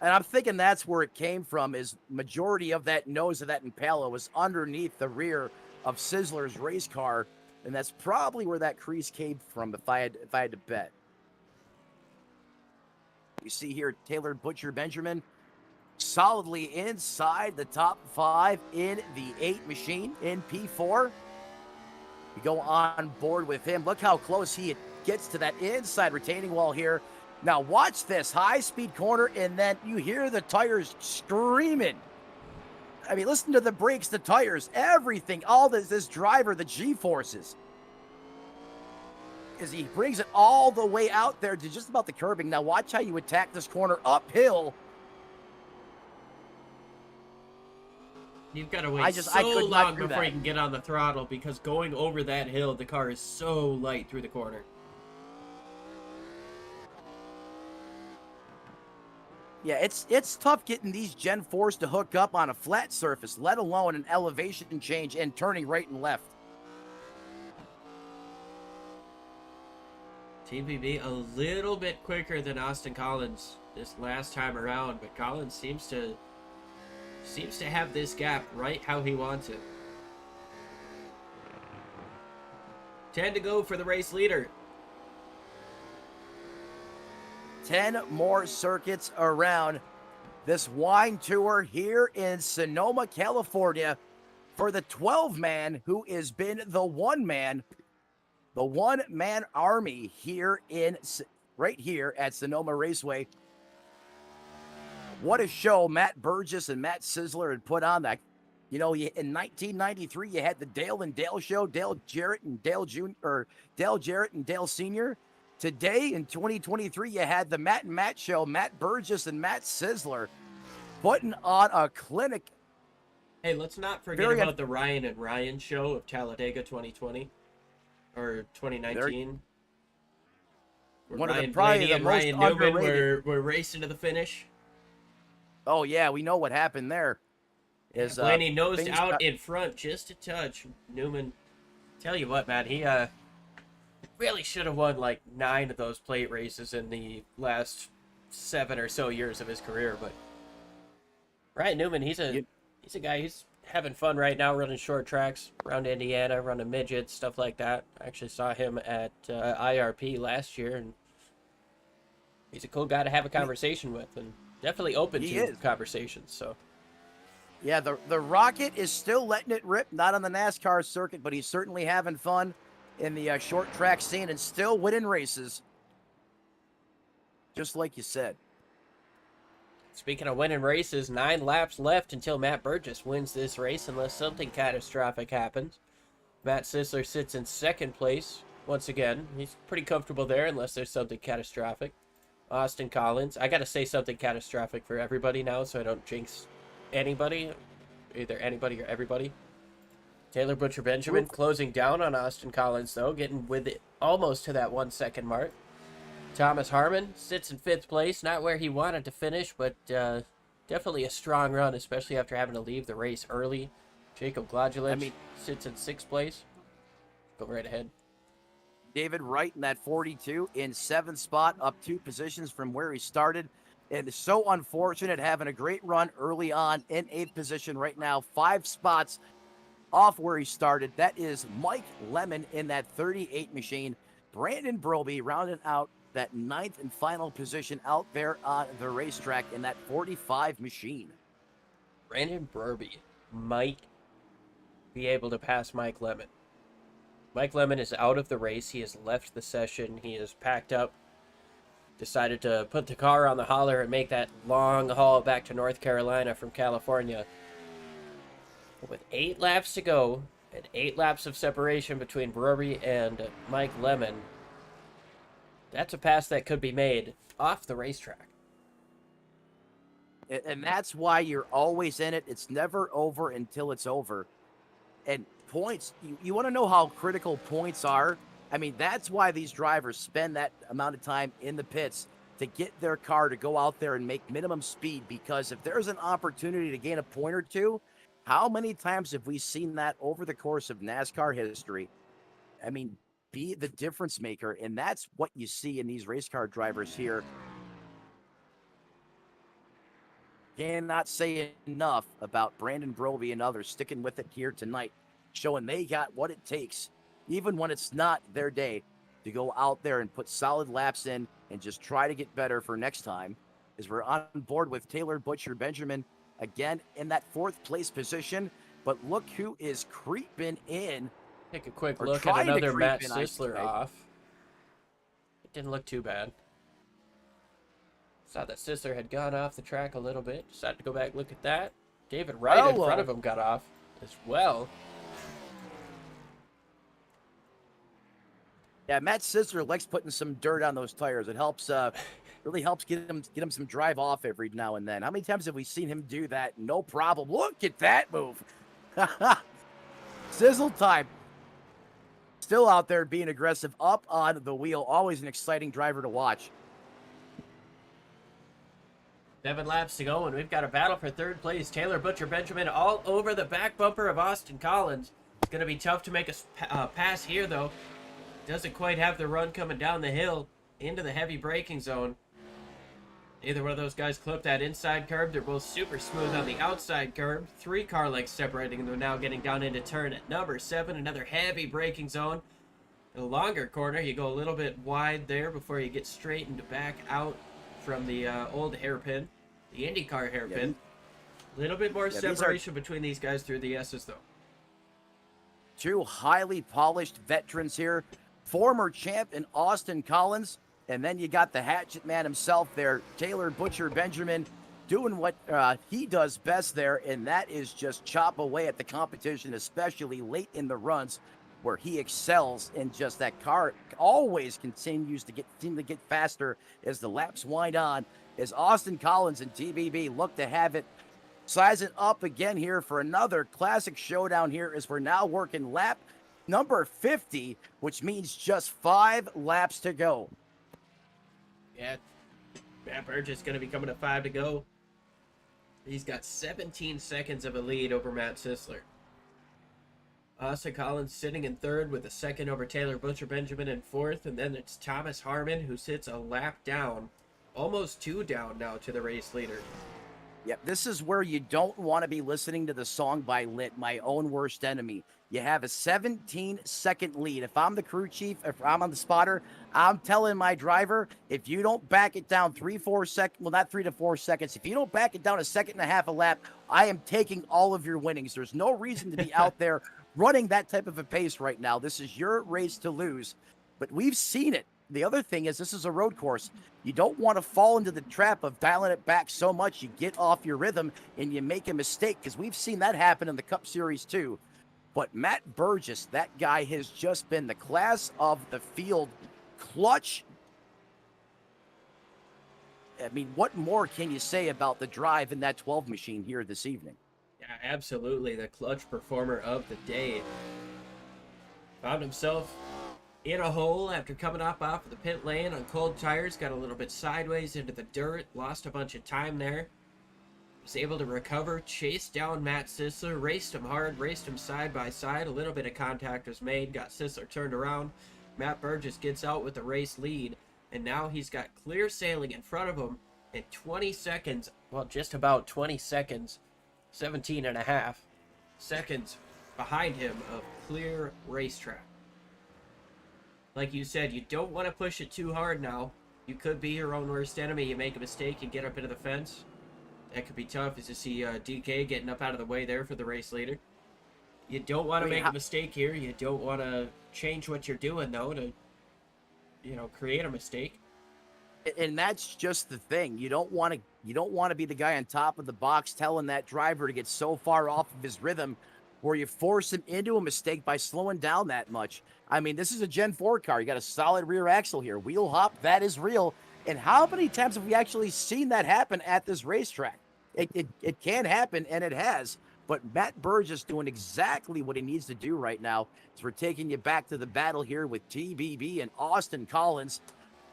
And I'm thinking that's where it came from, is majority of that nose of that Impala was underneath the rear of Sizzler's race car. And that's probably where that crease came from if I had to bet. You see here, Taylor Butcher Benjamin solidly inside the top 5 in the 8 machine in P4. We go on board with him. Look how close he gets to that inside retaining wall here. Now watch this high-speed corner, and then you hear the tires screaming. I mean, listen to the brakes, the tires, everything, all this driver, the G-forces. As he brings it all the way out there to just about the curbing. Now watch how you attack this corner uphill. You've got to wait I could not long do before that. you can get on the throttle, because going over that hill, the car is so light through the corner. Yeah, it's tough getting these Gen 4s to hook up on a flat surface, let alone an elevation change and turning right and left. TPB a little bit quicker than Austin Collins this last time around, but Collins seems to have this gap right how he wants it. 10 to go for the race leader. 10 more circuits around this wine tour here in Sonoma, California for the 12-man who has been the one-man army here right here at Sonoma Raceway. What a show Matt Burgess and Matt Sisler had put on that. You know, in 1993, you had the Dale and Dale show, Dale Jarrett and Dale Jr., or Dale Jarrett and Dale Sr. Today, in 2023, you had the Matt and Matt show, Matt Burgess and Matt Sisler putting on a clinic. Hey, let's not forget about the Ryan and Ryan show of Talladega 2020, or 2019. One of Ryan probably Blaney the and most Ryan Newman underrated. were racing to the finish. Oh, yeah, we know what happened there. Blaney nosed out in front just a touch. Newman, tell you what, man, he really should have won like 9 of those plate races in the last 7 or so years of his career. But Ryan Newman, he's a guy who's having fun right now, running short tracks around Indiana, running midgets, stuff like that. I actually saw him at IRP last year, and he's a cool guy to have a conversation with, and definitely open to conversations. So. Yeah, the Rocket is still letting it rip, not on the NASCAR circuit, but he's certainly having fun in the short track scene and still winning races. just like you said. Speaking of winning races, 9 laps left until Matt Burgess wins this race unless something catastrophic happens. Matt Sisler sits in second place once again. He's pretty comfortable there unless there's something catastrophic. Austin Collins. I got to say something catastrophic for everybody now so I don't jinx anybody. Either anybody or everybody. Taylor Butcher Benjamin closing down on Austin Collins, though, getting with it almost to that 1 second mark. Thomas Harmon sits in 5th place, not where he wanted to finish, but definitely a strong run, especially after having to leave the race early. Jacob Gladulich sits in 6th place. Go right ahead. David Wright in that 42 in 7th spot, up 2 positions from where he started. And it's so unfortunate having a great run early on in 8th position right now, 5 spots off where he started. That is Mike Lemon in that 38 machine. Brandon Broby rounding out that 9th and final position out there on the racetrack in that 45 machine. Brandon Broby might be able to pass Mike Lemon. Mike Lemon is out of the race. He has left the session. He is packed up. Decided to put the car on the hauler and make that long haul back to North Carolina from California. With 8 laps to go and 8 laps of separation between Brewery and Mike Lemon, that's a pass that could be made off the racetrack. And that's why you're always in it. It's never over until it's over. And points, you want to know how critical points are? I mean, that's why these drivers spend that amount of time in the pits to get their car to go out there and make minimum speed, because if there's an opportunity to gain a point or two, how many times have we seen that over the course of NASCAR history? I mean, be the difference maker, and that's what you see in these race car drivers here. Cannot say enough about Brandon Broby and others sticking with it here tonight, showing they got what it takes, even when it's not their day, to go out there and put solid laps in and just try to get better for next time. As we're on board with Taylor Butcher Benjamin again in that 4th place position, but look who is creeping in. Take a quick look at another Matt Sisler off. It didn't look too bad. Saw that Sisler had gone off the track a little bit. Decided to go back and look at that. David Wright in front of him got off as well. Yeah, Matt Sisler likes putting some dirt on those tires. It helps, really helps get him some drive off every now and then. How many times have we seen him do that? No problem. Look at that move. Sizzle time. Still out there being aggressive up on the wheel. Always an exciting driver to watch. 7 laps to go, and we've got a battle for 3rd place. Taylor Butcher Benjamin all over the back bumper of Austin Collins. It's going to be tough to make a pass here, though. Doesn't quite have the run coming down the hill into the heavy braking zone. Neither one of those guys clipped that inside curb. They're both super smooth on the outside curb. 3 car lengths separating them now, getting down into turn at number 7. Another heavy braking zone. In a longer corner, you go a little bit wide there before you get straightened back out from the old hairpin, the IndyCar hairpin. A little bit more separation between these guys through the S's, though. 2 highly polished veterans here. Former champ in Austin Collins, and then you got the hatchet man himself there, Taylor Butcher Benjamin, doing what he does best there, and that is just chop away at the competition, especially late in the runs, where he excels. And just that car always continues to seem to get faster as the laps wind on, as Austin Collins and TBB look to have it size it up again here for another classic showdown here, as we're now working lap number 50, which means just 5 laps to go. Yeah, Matt Burgess going to be coming to 5 to go. He's got 17 seconds of a lead over Matt Sisler. Austin Collins sitting in 3rd with a second over Taylor Butcher Benjamin in 4th, and then it's Thomas Harmon who sits a lap down, almost 2 down now to the race leader. Yep, this is where you don't want to be listening to the song by Lit, My Own Worst Enemy. You have a 17-second lead. If I'm the crew chief, if I'm on the spotter, I'm telling my driver, if you don't back it down 3-4 seconds, well, not 3 to 4 seconds, if you don't back it down a second and a half a lap, I am taking all of your winnings. There's no reason to be out there running that type of a pace right now. This is your race to lose. But we've seen it. the other thing is this is a road course. You don't want to fall into the trap of dialing it back so much you get off your rhythm and you make a mistake, because we've seen that happen in the Cup Series too. But Matt Burgess, that guy has just been the class of the field. Clutch. I mean, what more can you say about the drive in that 12 machine here this evening? Yeah, absolutely. The clutch performer of the day. Found himself in a hole after coming up off of the pit lane on cold tires. Got a little bit sideways into the dirt. Lost a bunch of time there. Was able to recover. Chased down Matt Sisler. Raced him hard. Raced him side by side. A little bit of contact was made. Got Sisler turned around. Matt Burgess gets out with the race lead. And now he's got clear sailing in front of him. And 20 seconds. Well, just about 20 seconds. 17 and a half seconds behind him of clear racetrack. Like you said, you don't want to push it too hard now. You could be your own worst enemy. You make a mistake and get up into the fence. That could be tough, as you see DK getting up out of the way there for the race leader. You don't want to make a mistake here. You don't want to change what you're doing, though, to, create a mistake. And that's just the thing. You don't want to be the guy on top of the box telling that driver to get so far off of his rhythm where you force him into a mistake by slowing down that much. I mean, this is a Gen 4 car. You got a solid rear axle here. Wheel hop, that is real. And how many times have we actually seen that happen at this racetrack? It can happen, and it has. But Matt Burgess doing exactly what he needs to do right now. So we're taking you back to the battle here with TBB and Austin Collins.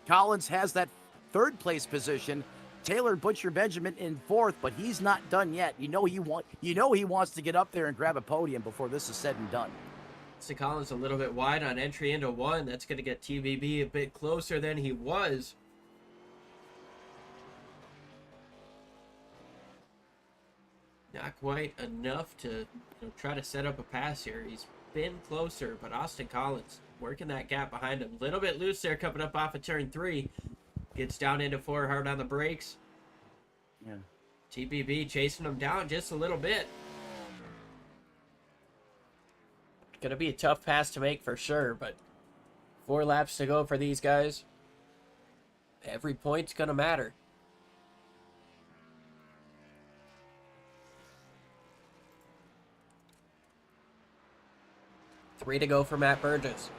Collins has that third place position. Taylor Butcher Benjamin in fourth, but he's not done yet. He wants to get up there and grab a podium before this is said and done. So Collins a little bit wide on entry into one. That's going to get TBB a bit closer than he was. Not quite enough to try to set up a pass here. He's been closer, but Austin Collins working that gap behind him. A little bit loose there coming up off of turn 3. Gets down into 4 hard on the brakes. Yeah. TBB chasing him down just a little bit. Gonna be a tough pass to make for sure, but 4 laps to go for these guys. Every point's gonna matter. Three to go for Matt Burgess.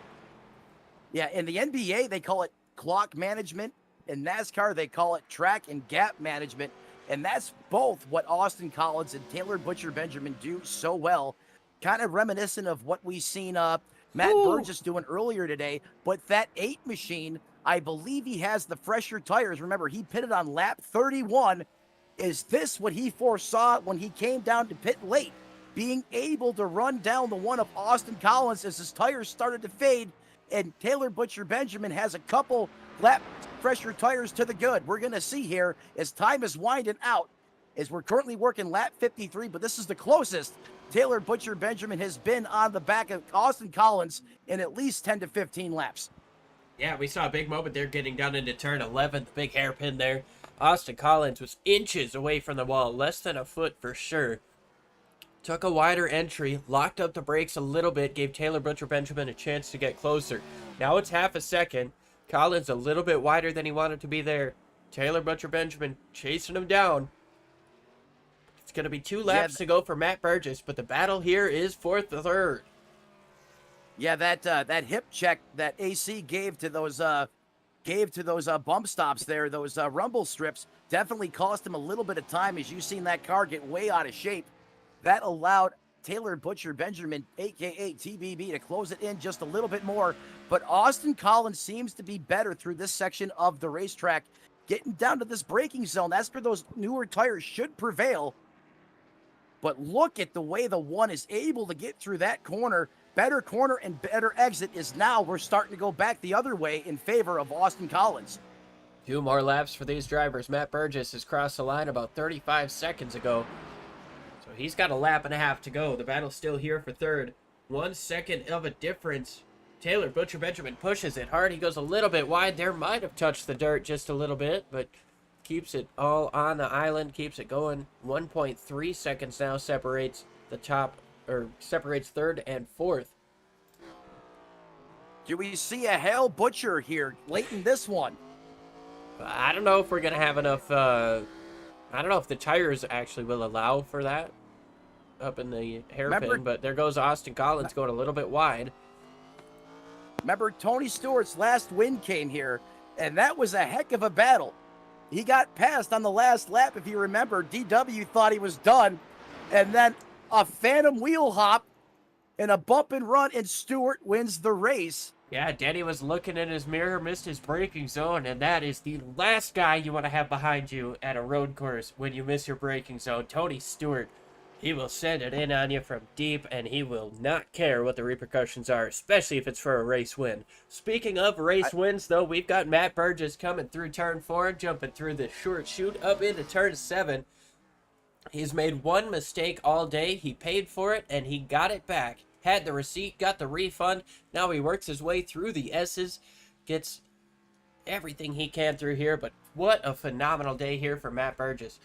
Yeah, in the NBA, they call it clock management. In NASCAR, they call it track and gap management. And that's both what Austin Collins and Taylor Butcher Benjamin do so well. Kind of reminiscent of what we seen Matt Burgess doing earlier today. But that 8 machine, I believe he has the fresher tires. Remember, he pitted on lap 31. Is this what he foresaw when he came down to pit late? Being able to run down the one of Austin Collins as his tires started to fade, and Taylor Butcher Benjamin has a couple lap fresher tires to the good. We're going to see here as time is winding out, as we're currently working lap 53, but this is the closest Taylor Butcher Benjamin has been on the back of Austin Collins in at least 10 to 15 laps. Yeah, we saw a big moment there getting down into turn 11, the big hairpin there. Austin Collins was inches away from the wall, less than a foot for sure. Took a wider entry, locked up the brakes a little bit, gave Taylor Butcher Benjamin a chance to get closer. Now it's half a second. Collins a little bit wider than he wanted to be there. Taylor Butcher Benjamin chasing him down. It's going to be 2 laps to go for Matt Burgess, but the battle here is for the third. Yeah, that hip check that AC gave to those bump stops there, those rumble strips, definitely cost him a little bit of time, as you've seen that car get way out of shape. That allowed Taylor Butcher Benjamin, a.k.a. TBB, to close it in just a little bit more. But Austin Collins seems to be better through this section of the racetrack. Getting down to this braking zone, that's where those newer tires should prevail. But look at the way the one is able to get through that corner. Better corner and better exit is now we're starting to go back the other way in favor of Austin Collins. 2 more laps for these drivers. Matt Burgess has crossed the line about 35 seconds ago. So he's got a lap and a half to go. The battle's still here for third. 1 second of a difference. Taylor Butcher Benjamin pushes it hard. He goes a little bit wide there. Might have touched the dirt just a little bit, but keeps it all on the island. Keeps it going. 1.3 seconds now separates the top, or separates third and fourth. Do we see a Hail Butcher here late in this one? I don't know if we're going to have enough. I don't know if the tires actually will allow for that up in the hairpin, but there goes Austin Collins going a little bit wide. Remember, Tony Stewart's last win came here, and that was a heck of a battle. He got passed on the last lap, if you remember. DW thought he was done, and then a phantom wheel hop and a bump and run, and Stewart wins the race. Yeah, Danny was looking in his mirror, missed his braking zone, and that is the last guy you want to have behind you at a road course when you miss your braking zone. Tony Stewart, he will send it in on you from deep, and he will not care what the repercussions are, especially if it's for a race win. Speaking of race wins, though, we've got Matt Burgess coming through turn 4, jumping through the short chute up into turn 7. He's made one mistake all day. He paid for it, and he got it back. Had the receipt, got the refund. Now he works his way through the S's, gets everything he can through here, but what a phenomenal day here for Matt Burgess.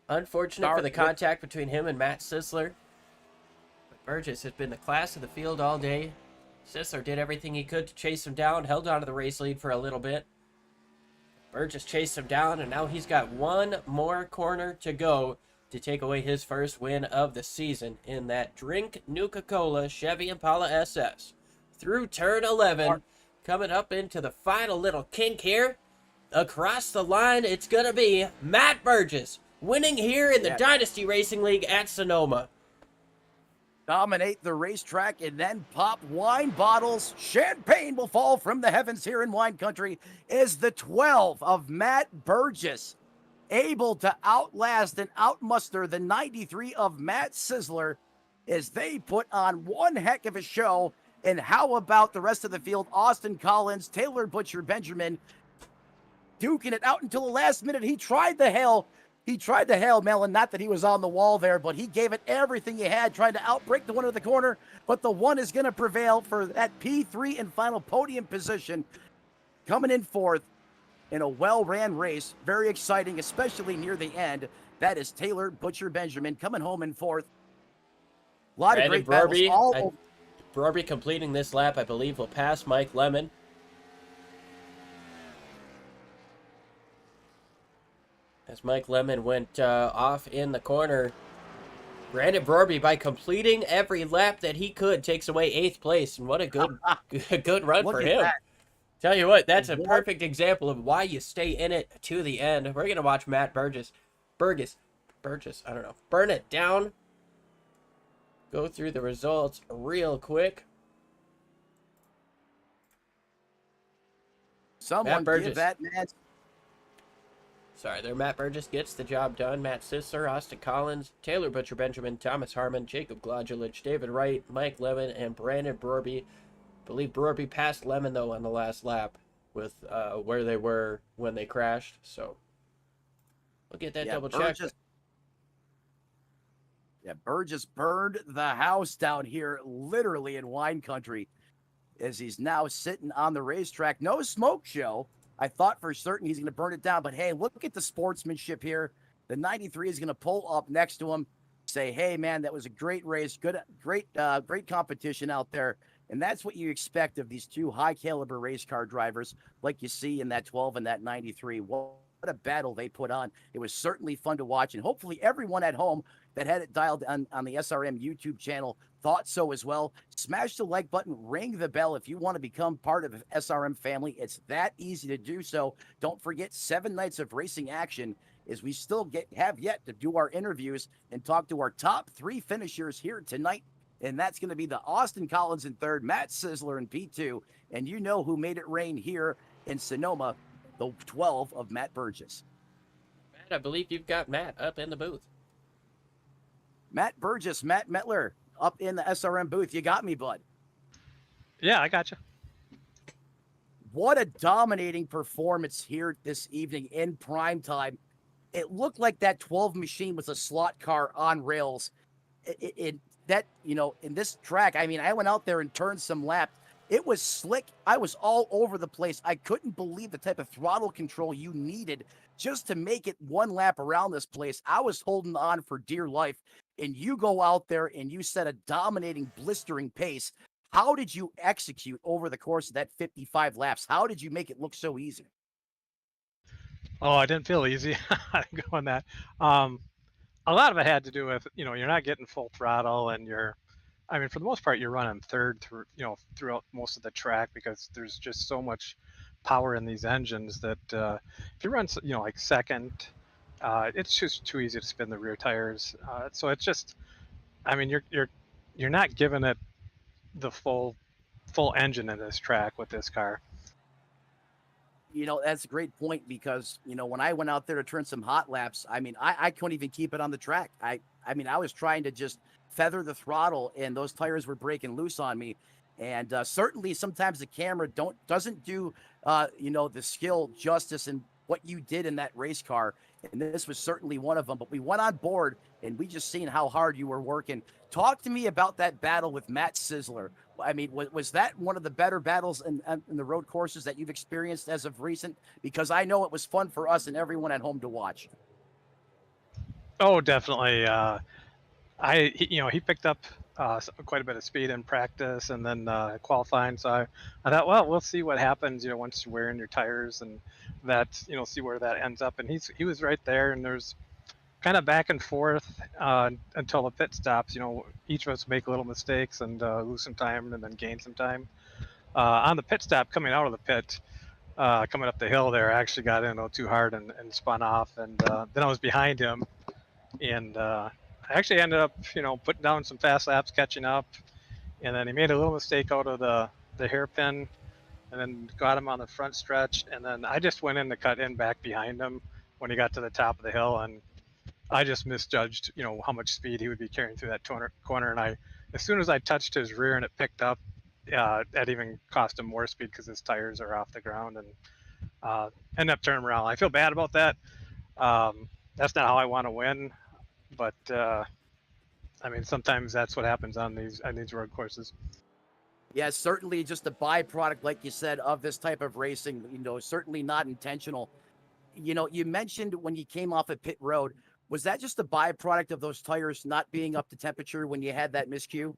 Unfortunate for the contact between him and Matt Sisler. But Burgess has been the class of the field all day. Sisler did everything he could to chase him down, held on to the race lead for a little bit. Burgess chased him down, and now he's got one more corner to go to take away his first win of the season in that Drink Nuka-Cola Chevy Impala SS. Through turn 11, coming up into the final little kink here. Across the line, it's going to be Matt Burgess, winning here in the Dynasty Racing League at Sonoma. Dominate the racetrack and then pop wine bottles. Champagne will fall from the heavens here in wine country is the 12 of Matt Burgess, able to outlast and outmuster the 93 of Matt Sisler as they put on one heck of a show. And how about the rest of the field? Austin Collins, Taylor Butcher Benjamin duking it out until the last minute. He tried the Hail Melon, not that he was on the wall there, but he gave it everything he had, trying to outbreak the one of the corner. But the one is going to prevail for that P3 and final podium position. Coming in fourth in a well-ran race. Very exciting, especially near the end. That is Taylor Butcher Benjamin coming home in fourth. A lot of great battles. Brorby completing this lap, I believe, will pass Mike Lemon. As Mike Lemon went off in the corner, Brandon Brorby, by completing every lap that he could, takes away 8th place. And what a good good run for him. Tell you what, that's a perfect example of why you stay in it to the end. We're going to watch Matt Burgess, I don't know, burn it down. Go through the results real quick. Someone give that man. Sorry there, Matt Burgess gets the job done. Matt Sisler, Austin Collins, Taylor Butcher Benjamin, Thomas Harmon, Jacob Glodulich, David Wright, Mike Lemon, and Brandon Brorby. I believe Brorby passed Lemon, though, on the last lap with where they were when they crashed. So we'll get that double check. Burgess burned the house down here, literally in wine country, as he's now sitting on the racetrack. No smoke show. I thought for certain he's going to burn it down, but hey, look at the sportsmanship here. The 93 is going to pull up next to him, say, hey, man, that was a great race, great competition out there. And that's what you expect of these two high-caliber race car drivers, like you see in that 12 and that 93. What a battle they put on. It was certainly fun to watch, and hopefully everyone at home that had it dialed on the SRM YouTube channel thought so as well. Smash the like button, ring the bell if you want to become part of the SRM family. It's that easy to do so. Don't forget 7 nights of racing action, as we still have yet to do our interviews and talk to our top 3 finishers here tonight. And that's going to be the Austin Collins in 3rd, Matt Sisler in P2. And you know who made it rain here in Sonoma, the 12 of Matt Burgess. Matt, I believe you've got Matt up in the booth. Matt Burgess, Matt Metler, up in the SRM booth. You got me, bud. Yeah, I got you. What a dominating performance here this evening in prime time. It looked like that 12 machine was a slot car on rails. In this track, I mean, I went out there and turned some laps. It was slick. I was all over the place. I couldn't believe the type of throttle control you needed just to make it one lap around this place. I was holding on for dear life. And you go out there and you set a dominating, blistering pace How did you execute over the course of that 55 laps? How did you make it look so easy? Oh, I didn't feel easy going that. Um, a lot of it had to do with, you're not getting full throttle and I mean, for the most part, you're running third through, throughout most of the track because there's just so much power in these engines that if you run, like second, it's just too easy to spin the rear tires. So it's just, I mean, you're not giving it the full engine in this track with this car. That's a great point because, when I went out there to turn some hot laps, I mean, I couldn't even keep it on the track. I mean, I was trying to just feather the throttle and those tires were breaking loose on me. And certainly sometimes the camera doesn't do, the skill justice in what you did in that race car. And this was certainly one of them. But we went on board and we just seen how hard you were working. Talk to me about that battle with Matt Sizzler. I mean, was that one of the better battles in the road courses that you've experienced as of recent? Because I know it was fun for us and everyone at home to watch. Oh, definitely. He picked up quite a bit of speed in practice and then qualifying. So I thought, well, we'll see what happens, once you're wearing your tires and that, see where that ends up. And he was right there, and there's kind of back and forth until the pit stops. Each of us make little mistakes and lose some time and then gain some time. On the pit stop, coming out of the pit, coming up the hill there, I actually got in a little too hard and spun off. And then I was behind him, and I actually ended up, putting down some fast laps, catching up. And then he made a little mistake out of the hairpin, and then got him on the front stretch. And then I just went in to cut in back behind him when he got to the top of the hill, and I just misjudged, how much speed he would be carrying through that corner. And as soon as I touched his rear and it picked up, that even cost him more speed because his tires are off the ground, and ended up turning around. I feel bad about that. That's not how I want to win, but I mean, sometimes that's what happens on these road courses. Yeah, certainly just a byproduct, like you said, of this type of racing, certainly not intentional. You mentioned when you came off of pit road, was that just a byproduct of those tires not being up to temperature when you had that miscue?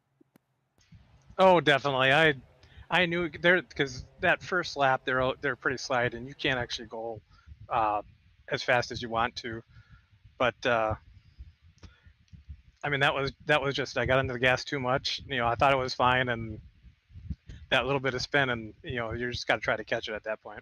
Oh, definitely. I knew there because that first lap they're pretty slight and you can't actually go as fast as you want to. But I mean that was just I got into the gas too much. I thought it was fine, and that little bit of spin, and you just got to try to catch it at that point.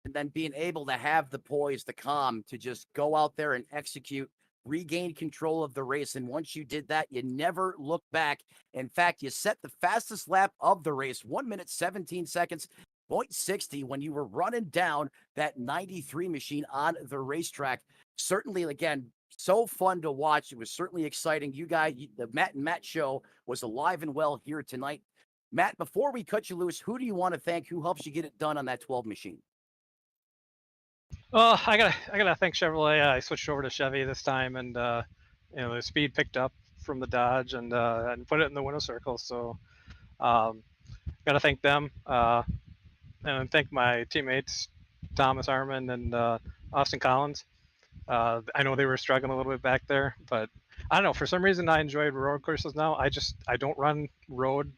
And then being able to have the poise, the calm to just go out there and execute, regain control of the race. And once you did that, you never looked back. In fact, you set the fastest lap of the race, 1 minute, 17 seconds, 0.60, when you were running down that 93 machine on the racetrack. Certainly, again, so fun to watch. It was certainly exciting. You guys, the Matt and Matt show was alive and well here tonight. Matt, before we cut you loose, who do you want to thank? Who helps you get it done on that 12 machine? Well, I gotta thank Chevrolet. I switched over to Chevy this time, and the speed picked up from the Dodge, and put it in the winner circle. So, gotta thank them, and thank my teammates Thomas Arman and Austin Collins. I know they were struggling a little bit back there, but I don't know. For some reason, I enjoyed road courses now. I don't run road,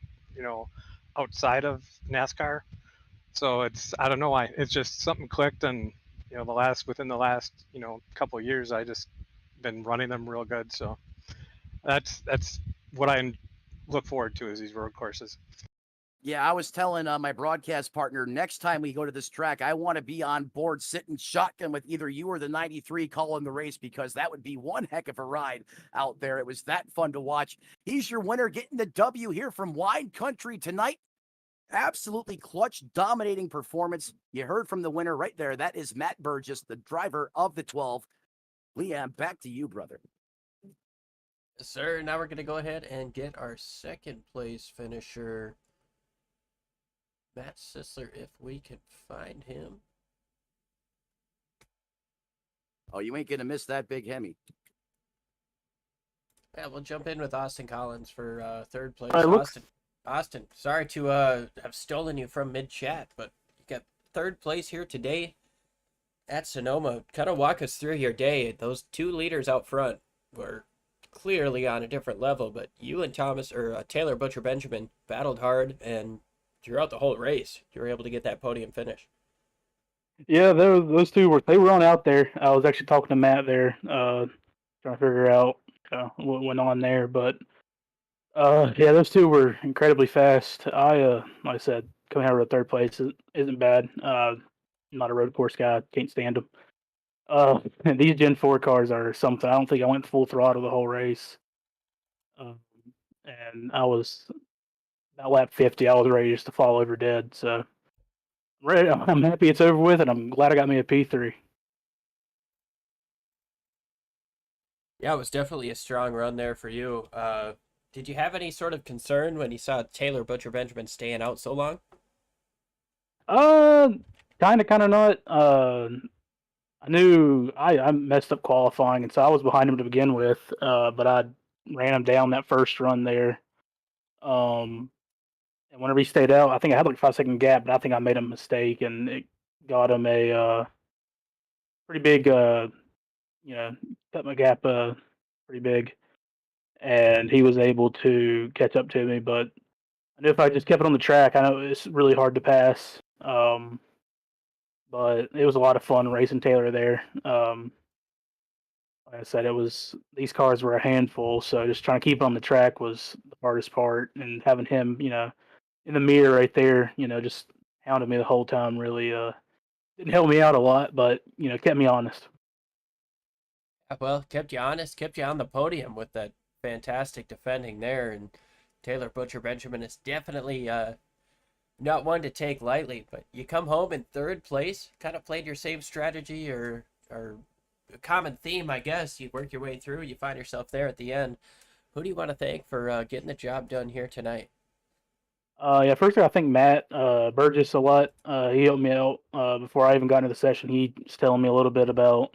outside of NASCAR. So I don't know why. It's just something clicked, and within the last couple of years, I just been running them real good. So that's what I look forward to is these road courses. Yeah, I was telling my broadcast partner, next time we go to this track, I want to be on board sitting shotgun with either you or the 93 calling the race, because that would be one heck of a ride out there. It was that fun to watch. He's your winner, getting the W here from Wine Country tonight. Absolutely clutch, dominating performance. You heard from the winner right there. That is Matt Burgess, the driver of the 12. Liam, back to you, brother. Sir, now we're going to go ahead and get our second place finisher, Matt Sisler, if we can find him. Oh, you ain't going to miss that big Hemi. Yeah, we'll jump in with Austin Collins for third place. Austin, sorry to have stolen you from mid-chat, but you got third place here today at Sonoma. Kind of walk us through your day. Those two leaders out front were clearly on a different level, but you and Taylor Butcher Benjamin battled hard, and throughout the whole race, you were able to get that podium finish. Yeah, those two were on out there. I was actually talking to Matt there, trying to figure out what went on there. But yeah, those two were incredibly fast. Like I said, coming out of third place isn't bad. I'm not a road course guy; can't stand them. These Gen 4 cars are something. I don't think I went full throttle the whole race. Um, and I was at lap 50. I was ready just to fall over dead. So I'm happy it's over with, and I'm glad I got me a P3. Yeah, it was definitely a strong run there for you. Did you have any sort of concern when you saw Taylor Butcher Benjamin staying out so long? Uh, kind of not. I knew I messed up qualifying, and so I was behind him to begin with. But I ran him down that first run there. Um, and whenever he stayed out, I think I had like a 5 second gap, but I think I made a mistake, and it got him a pretty big, cut my gap pretty big, and he was able to catch up to me. But I knew if I just kept it on the track, I know it's really hard to pass. But it was a lot of fun racing Taylor there. Like I said, these cars were a handful, so just trying to keep it on the track was the hardest part, and having him, in the mirror right there, just hounded me the whole time. Really, didn't help me out a lot, but kept me honest. Well, kept you honest, kept you on the podium with that fantastic defending there, and Taylor Butcher Benjamin is definitely not one to take lightly. But you come home in third place, kind of played your same strategy or a common theme, I guess. You work your way through, you find yourself there at the end. Who do you want to thank for getting the job done here tonight? Yeah, first I think Matt Burgess a lot. He helped me out before I even got into the session. He was telling me a little bit about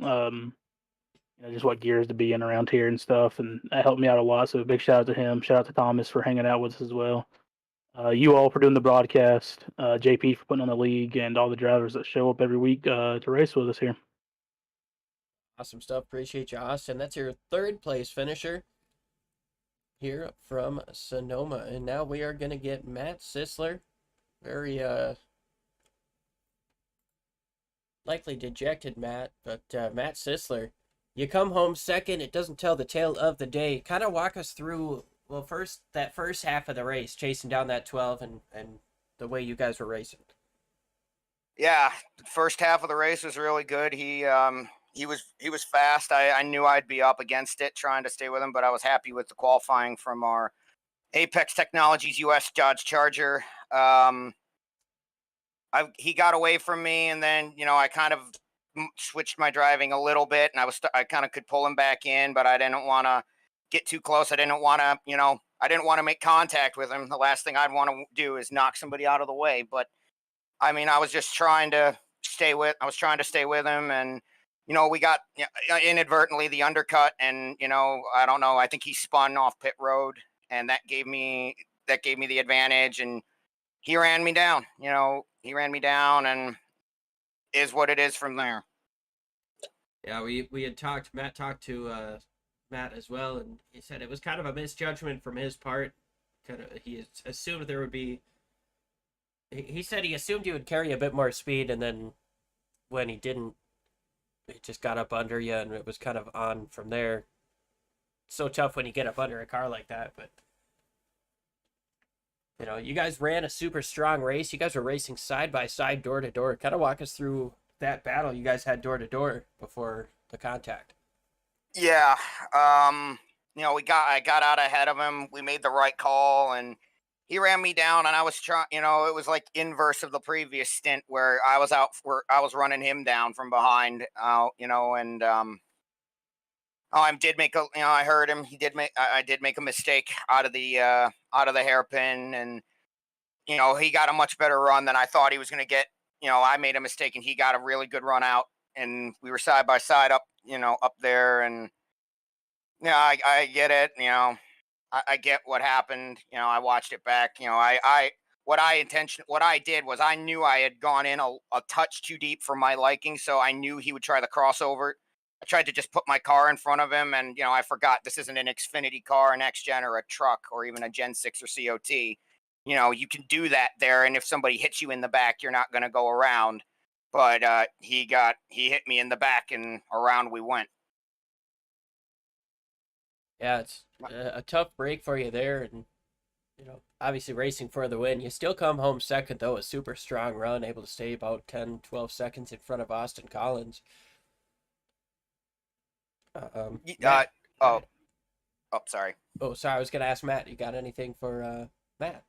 just what gears to be in around here and stuff, and that helped me out a lot. So big shout out to him. Shout out to Thomas for hanging out with us as well. You all for doing the broadcast. JP for putting on the league, and all the drivers that show up every week to race with us here. Awesome stuff. Appreciate you, Austin. That's your third place finisher here from Sonoma. And now we are going to get Matt Sisler. Very likely dejected Matt, but Matt Sisler, you come home second. It doesn't tell the tale of the day. Kind of walk us through, well, that first half of the race, chasing down that 12 and the way you guys were racing. Yeah, the first half of the race was really good. He was fast. I knew I'd be up against it trying to stay with him, but I was happy with the qualifying from our Apex Technologies US Dodge Charger. He got away from me, and then I kind of switched my driving a little bit, and I kind of could pull him back in, but I didn't want to get too close. I didn't want to make contact with him. The last thing I'd want to do is knock somebody out of the way. But I mean, I was trying to stay with him, and we got inadvertently the undercut, and I don't know. I think he spun off pit road, and that gave me the advantage, and he ran me down. And is what it is from there. Yeah, we had talked. Matt talked to Matt as well, and he said it was kind of a misjudgment from his part. He assumed there would be. He said he assumed you would carry a bit more speed, and then when he didn't, it just got up under you, and it was kind of on from there. So tough when you get up under a car like that, but you guys ran a super strong race. You guys were racing side by side, door to door. Kind of walk us through that battle you guys had door to door before the contact. Yeah, I got out ahead of him. We made the right call, and he ran me down, and I was trying. It was like inverse of the previous stint where I was running him down from behind. And I did make I heard him. I did make a mistake out of the hairpin, and he got a much better run than I thought he was going to get. I made a mistake, and he got a really good run out, and we were side by side up there, and I get it. I get what happened. I watched it back. What I did was I knew I had gone in a touch too deep for my liking, so I knew he would try the crossover, I tried to just put my car in front of him, and I forgot this isn't an Xfinity car, an X Gen, or a truck, or even a Gen 6 or COT. You can do that there, and if somebody hits you in the back, you're not going to go around. But he hit me in the back, and around we went. Yeah, it's a tough break for you there, and obviously racing for the win. You still come home second, though, a super strong run, able to stay about 10, 12 seconds in front of Austin Collins. Matt, Sorry. Oh, sorry, I was going to ask Matt, you got anything for Matt?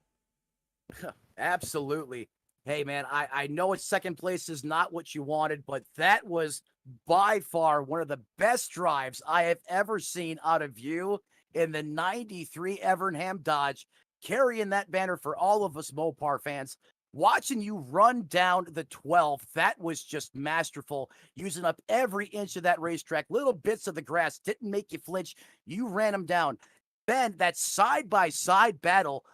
Absolutely. Hey, man, I know it's second place is not what you wanted, but that was by far one of the best drives I have ever seen out of you in the 93 Evernham Dodge, carrying that banner for all of us Mopar fans. Watching you run down the 12th, that was just masterful, using up every inch of that racetrack. Little bits of the grass didn't make you flinch. You ran them down. Then that side-by-side battle,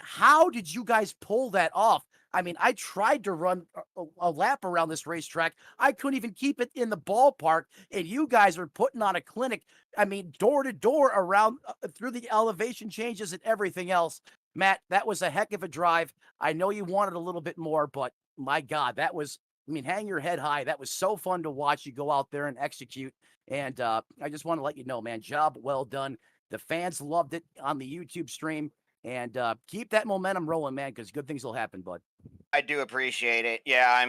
how did you guys pull that off? I mean, I tried to run a lap around this racetrack. I couldn't even keep it in the ballpark, and you guys were putting on a clinic. I mean, door to door around through the elevation changes and everything else. Matt, that was a heck of a drive. I know you wanted a little bit more, but my God, hang your head high. That was so fun to watch you go out there and execute. And I just want to let you know, man, job well done. The fans loved it on the YouTube stream. And keep that momentum rolling, man, because good things will happen, bud. I do appreciate it. Yeah,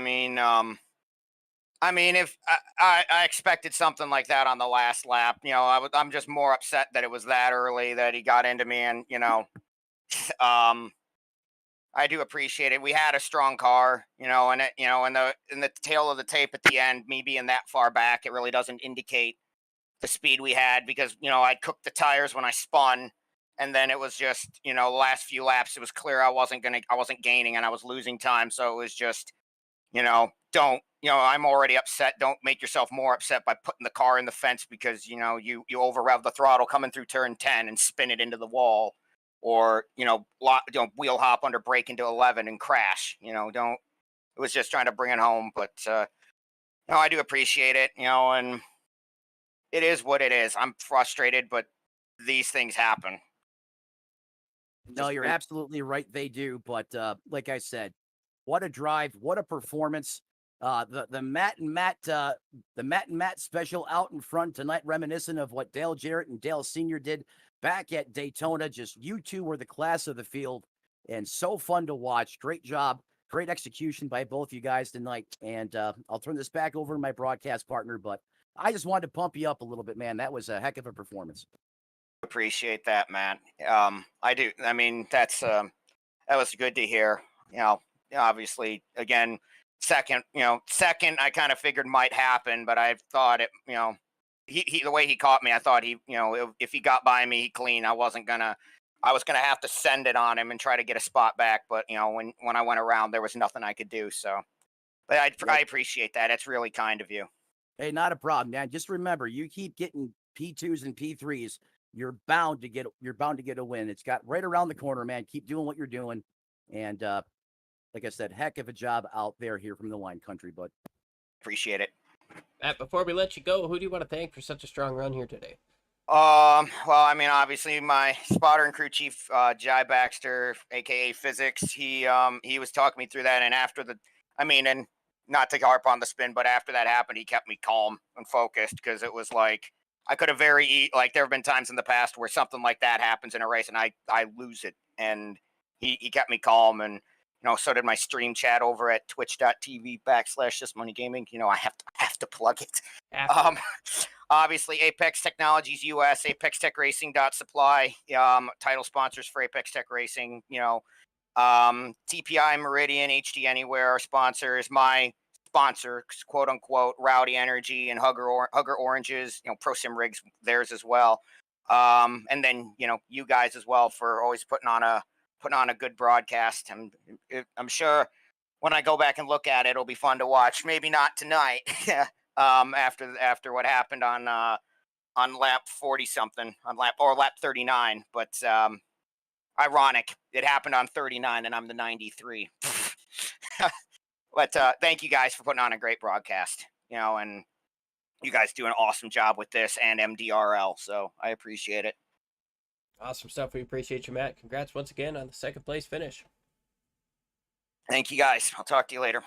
if I expected something like that on the last lap, I'm just more upset that it was that early that he got into me, and I do appreciate it. We had a strong car, and in the tail of the tape at the end, me being that far back, it really doesn't indicate the speed we had because I cooked the tires when I spun. And then it was just, the last few laps, it was clear I wasn't gaining and I was losing time. So it was just, I'm already upset. Don't make yourself more upset by putting the car in the fence because, you over rev the throttle coming through turn 10 and spin it into the wall or, wheel hop under brake into 11 and crash, it was just trying to bring it home. But, I do appreciate it, and it is what it is. I'm frustrated, but these things happen. No, you're absolutely right. They do. But like I said, what a drive. What a performance. The Matt and Matt special out in front tonight, reminiscent of what Dale Jarrett and Dale Sr. did back at Daytona. Just you two were the class of the field and so fun to watch. Great job. Great execution by both you guys tonight. And I'll turn this back over to my broadcast partner, but I just wanted to pump you up a little bit, man. That was a heck of a performance. Appreciate that, man. I do. I mean, that was good to hear. Obviously, again, second, I kind of figured might happen, but I thought it, he the way he caught me, I thought he, if he got by me clean, I was gonna have to send it on him and try to get a spot back. But when I went around, there was nothing I could do. So, but I appreciate that. It's really kind of you. Hey, not a problem, man. Just remember, you keep getting P2s and P3s. You're bound to get a win. It's got right around the corner, man. Keep doing what you're doing. And like I said, heck of a job out there here from the wine country, bud. Appreciate it. Matt, before we let you go, who do you want to thank for such a strong run here today? Well, obviously my spotter and crew chief, Jai Baxter, aka Physics, he was talking me through that, and after and not to harp on the spin, but after that happened, he kept me calm and focused because it was like I could have there have been times in the past where something like that happens in a race and I lose it. And he kept me calm. And, so did my stream chat over at twitch.tv/thismoneygaming. I have to plug it. Obviously Apex Technologies US, apextechracing.supply, title sponsors for Apex Tech Racing, TPI, Meridian, HD Anywhere are sponsors. My sponsor, quote unquote, Rowdy Energy and Hugger Oranges, Pro Sim Rigs, theirs as well. And then you guys as well for always putting on a good broadcast. I'm sure when I go back and look at it, it'll be fun to watch. Maybe not tonight, after what happened on lap 40 something, lap 39, but ironic, it happened on 39 and I'm the 93. But thank you guys for putting on a great broadcast, and you guys do an awesome job with this and MDRL. So I appreciate it. Awesome stuff. We appreciate you, Matt. Congrats once again on the second place finish. Thank you guys. I'll talk to you later.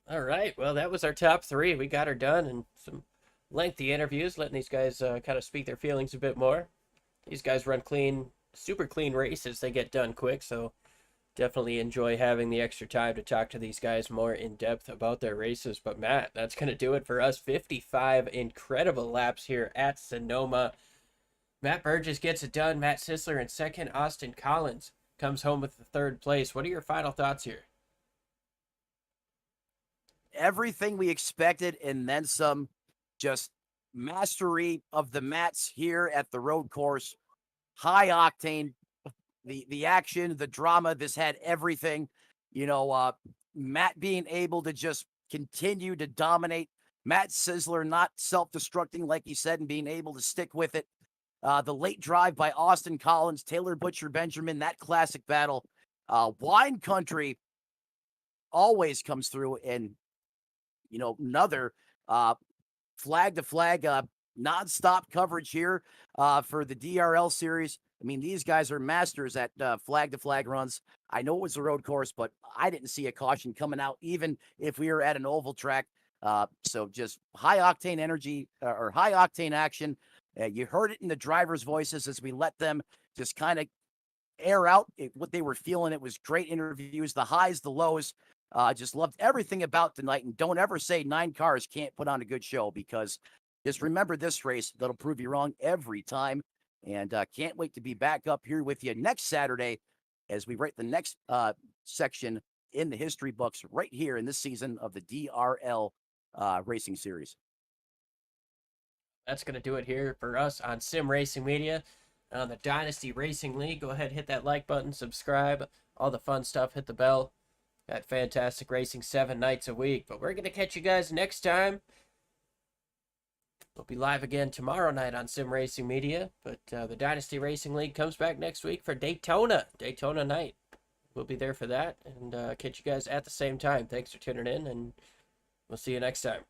All right. Well, that was our top three. We got her done, and some lengthy interviews, letting these guys kind of speak their feelings a bit more. These guys run clean, super clean races. They get done quick, so definitely enjoy having the extra time to talk to these guys more in depth about their races. But Matt, that's going to do it for us. 55 incredible laps here at Sonoma. Matt Burgess gets it done. Matt Sisler in second. Austin Collins comes home with the third place. What are your final thoughts here? Everything we expected and then some. Just mastery of the mats here at the road course. High octane, the action, the drama. This had everything. Matt being able to just continue to dominate. Matt Sisler not self-destructing, like he said, and being able to stick with it. The late drive by Austin Collins, Taylor Butcher Benjamin, that classic battle. Wine Country always comes through, and another flag to flag, nonstop coverage here for the DRL series. I mean, these guys are masters at flag to flag runs. I know it was a road course, but I didn't see a caution coming out, even if we were at an oval track. So just high octane energy or high octane action. You heard it in the drivers' voices as we let them just kind of air out what they were feeling. It was great interviews, the highs, the lows. Just loved everything about tonight. And don't ever say 9 cars can't put on a good show, because just remember this race. That'll prove you wrong every time. And can't wait to be back up here with you next Saturday as we write the next section in the history books right here in this season of the DRL Racing Series. That's going to do it here for us on Sim Racing Media on the Dynasty Racing League. Go ahead, hit that like button, subscribe, all the fun stuff, hit the bell. Got fantastic racing 7 nights a week. But we're going to catch you guys next time. We'll be live again tomorrow night on Sim Racing Media. But the Dynasty Racing League comes back next week for Daytona night. We'll be there for that and catch you guys at the same time. Thanks for tuning in, and we'll see you next time.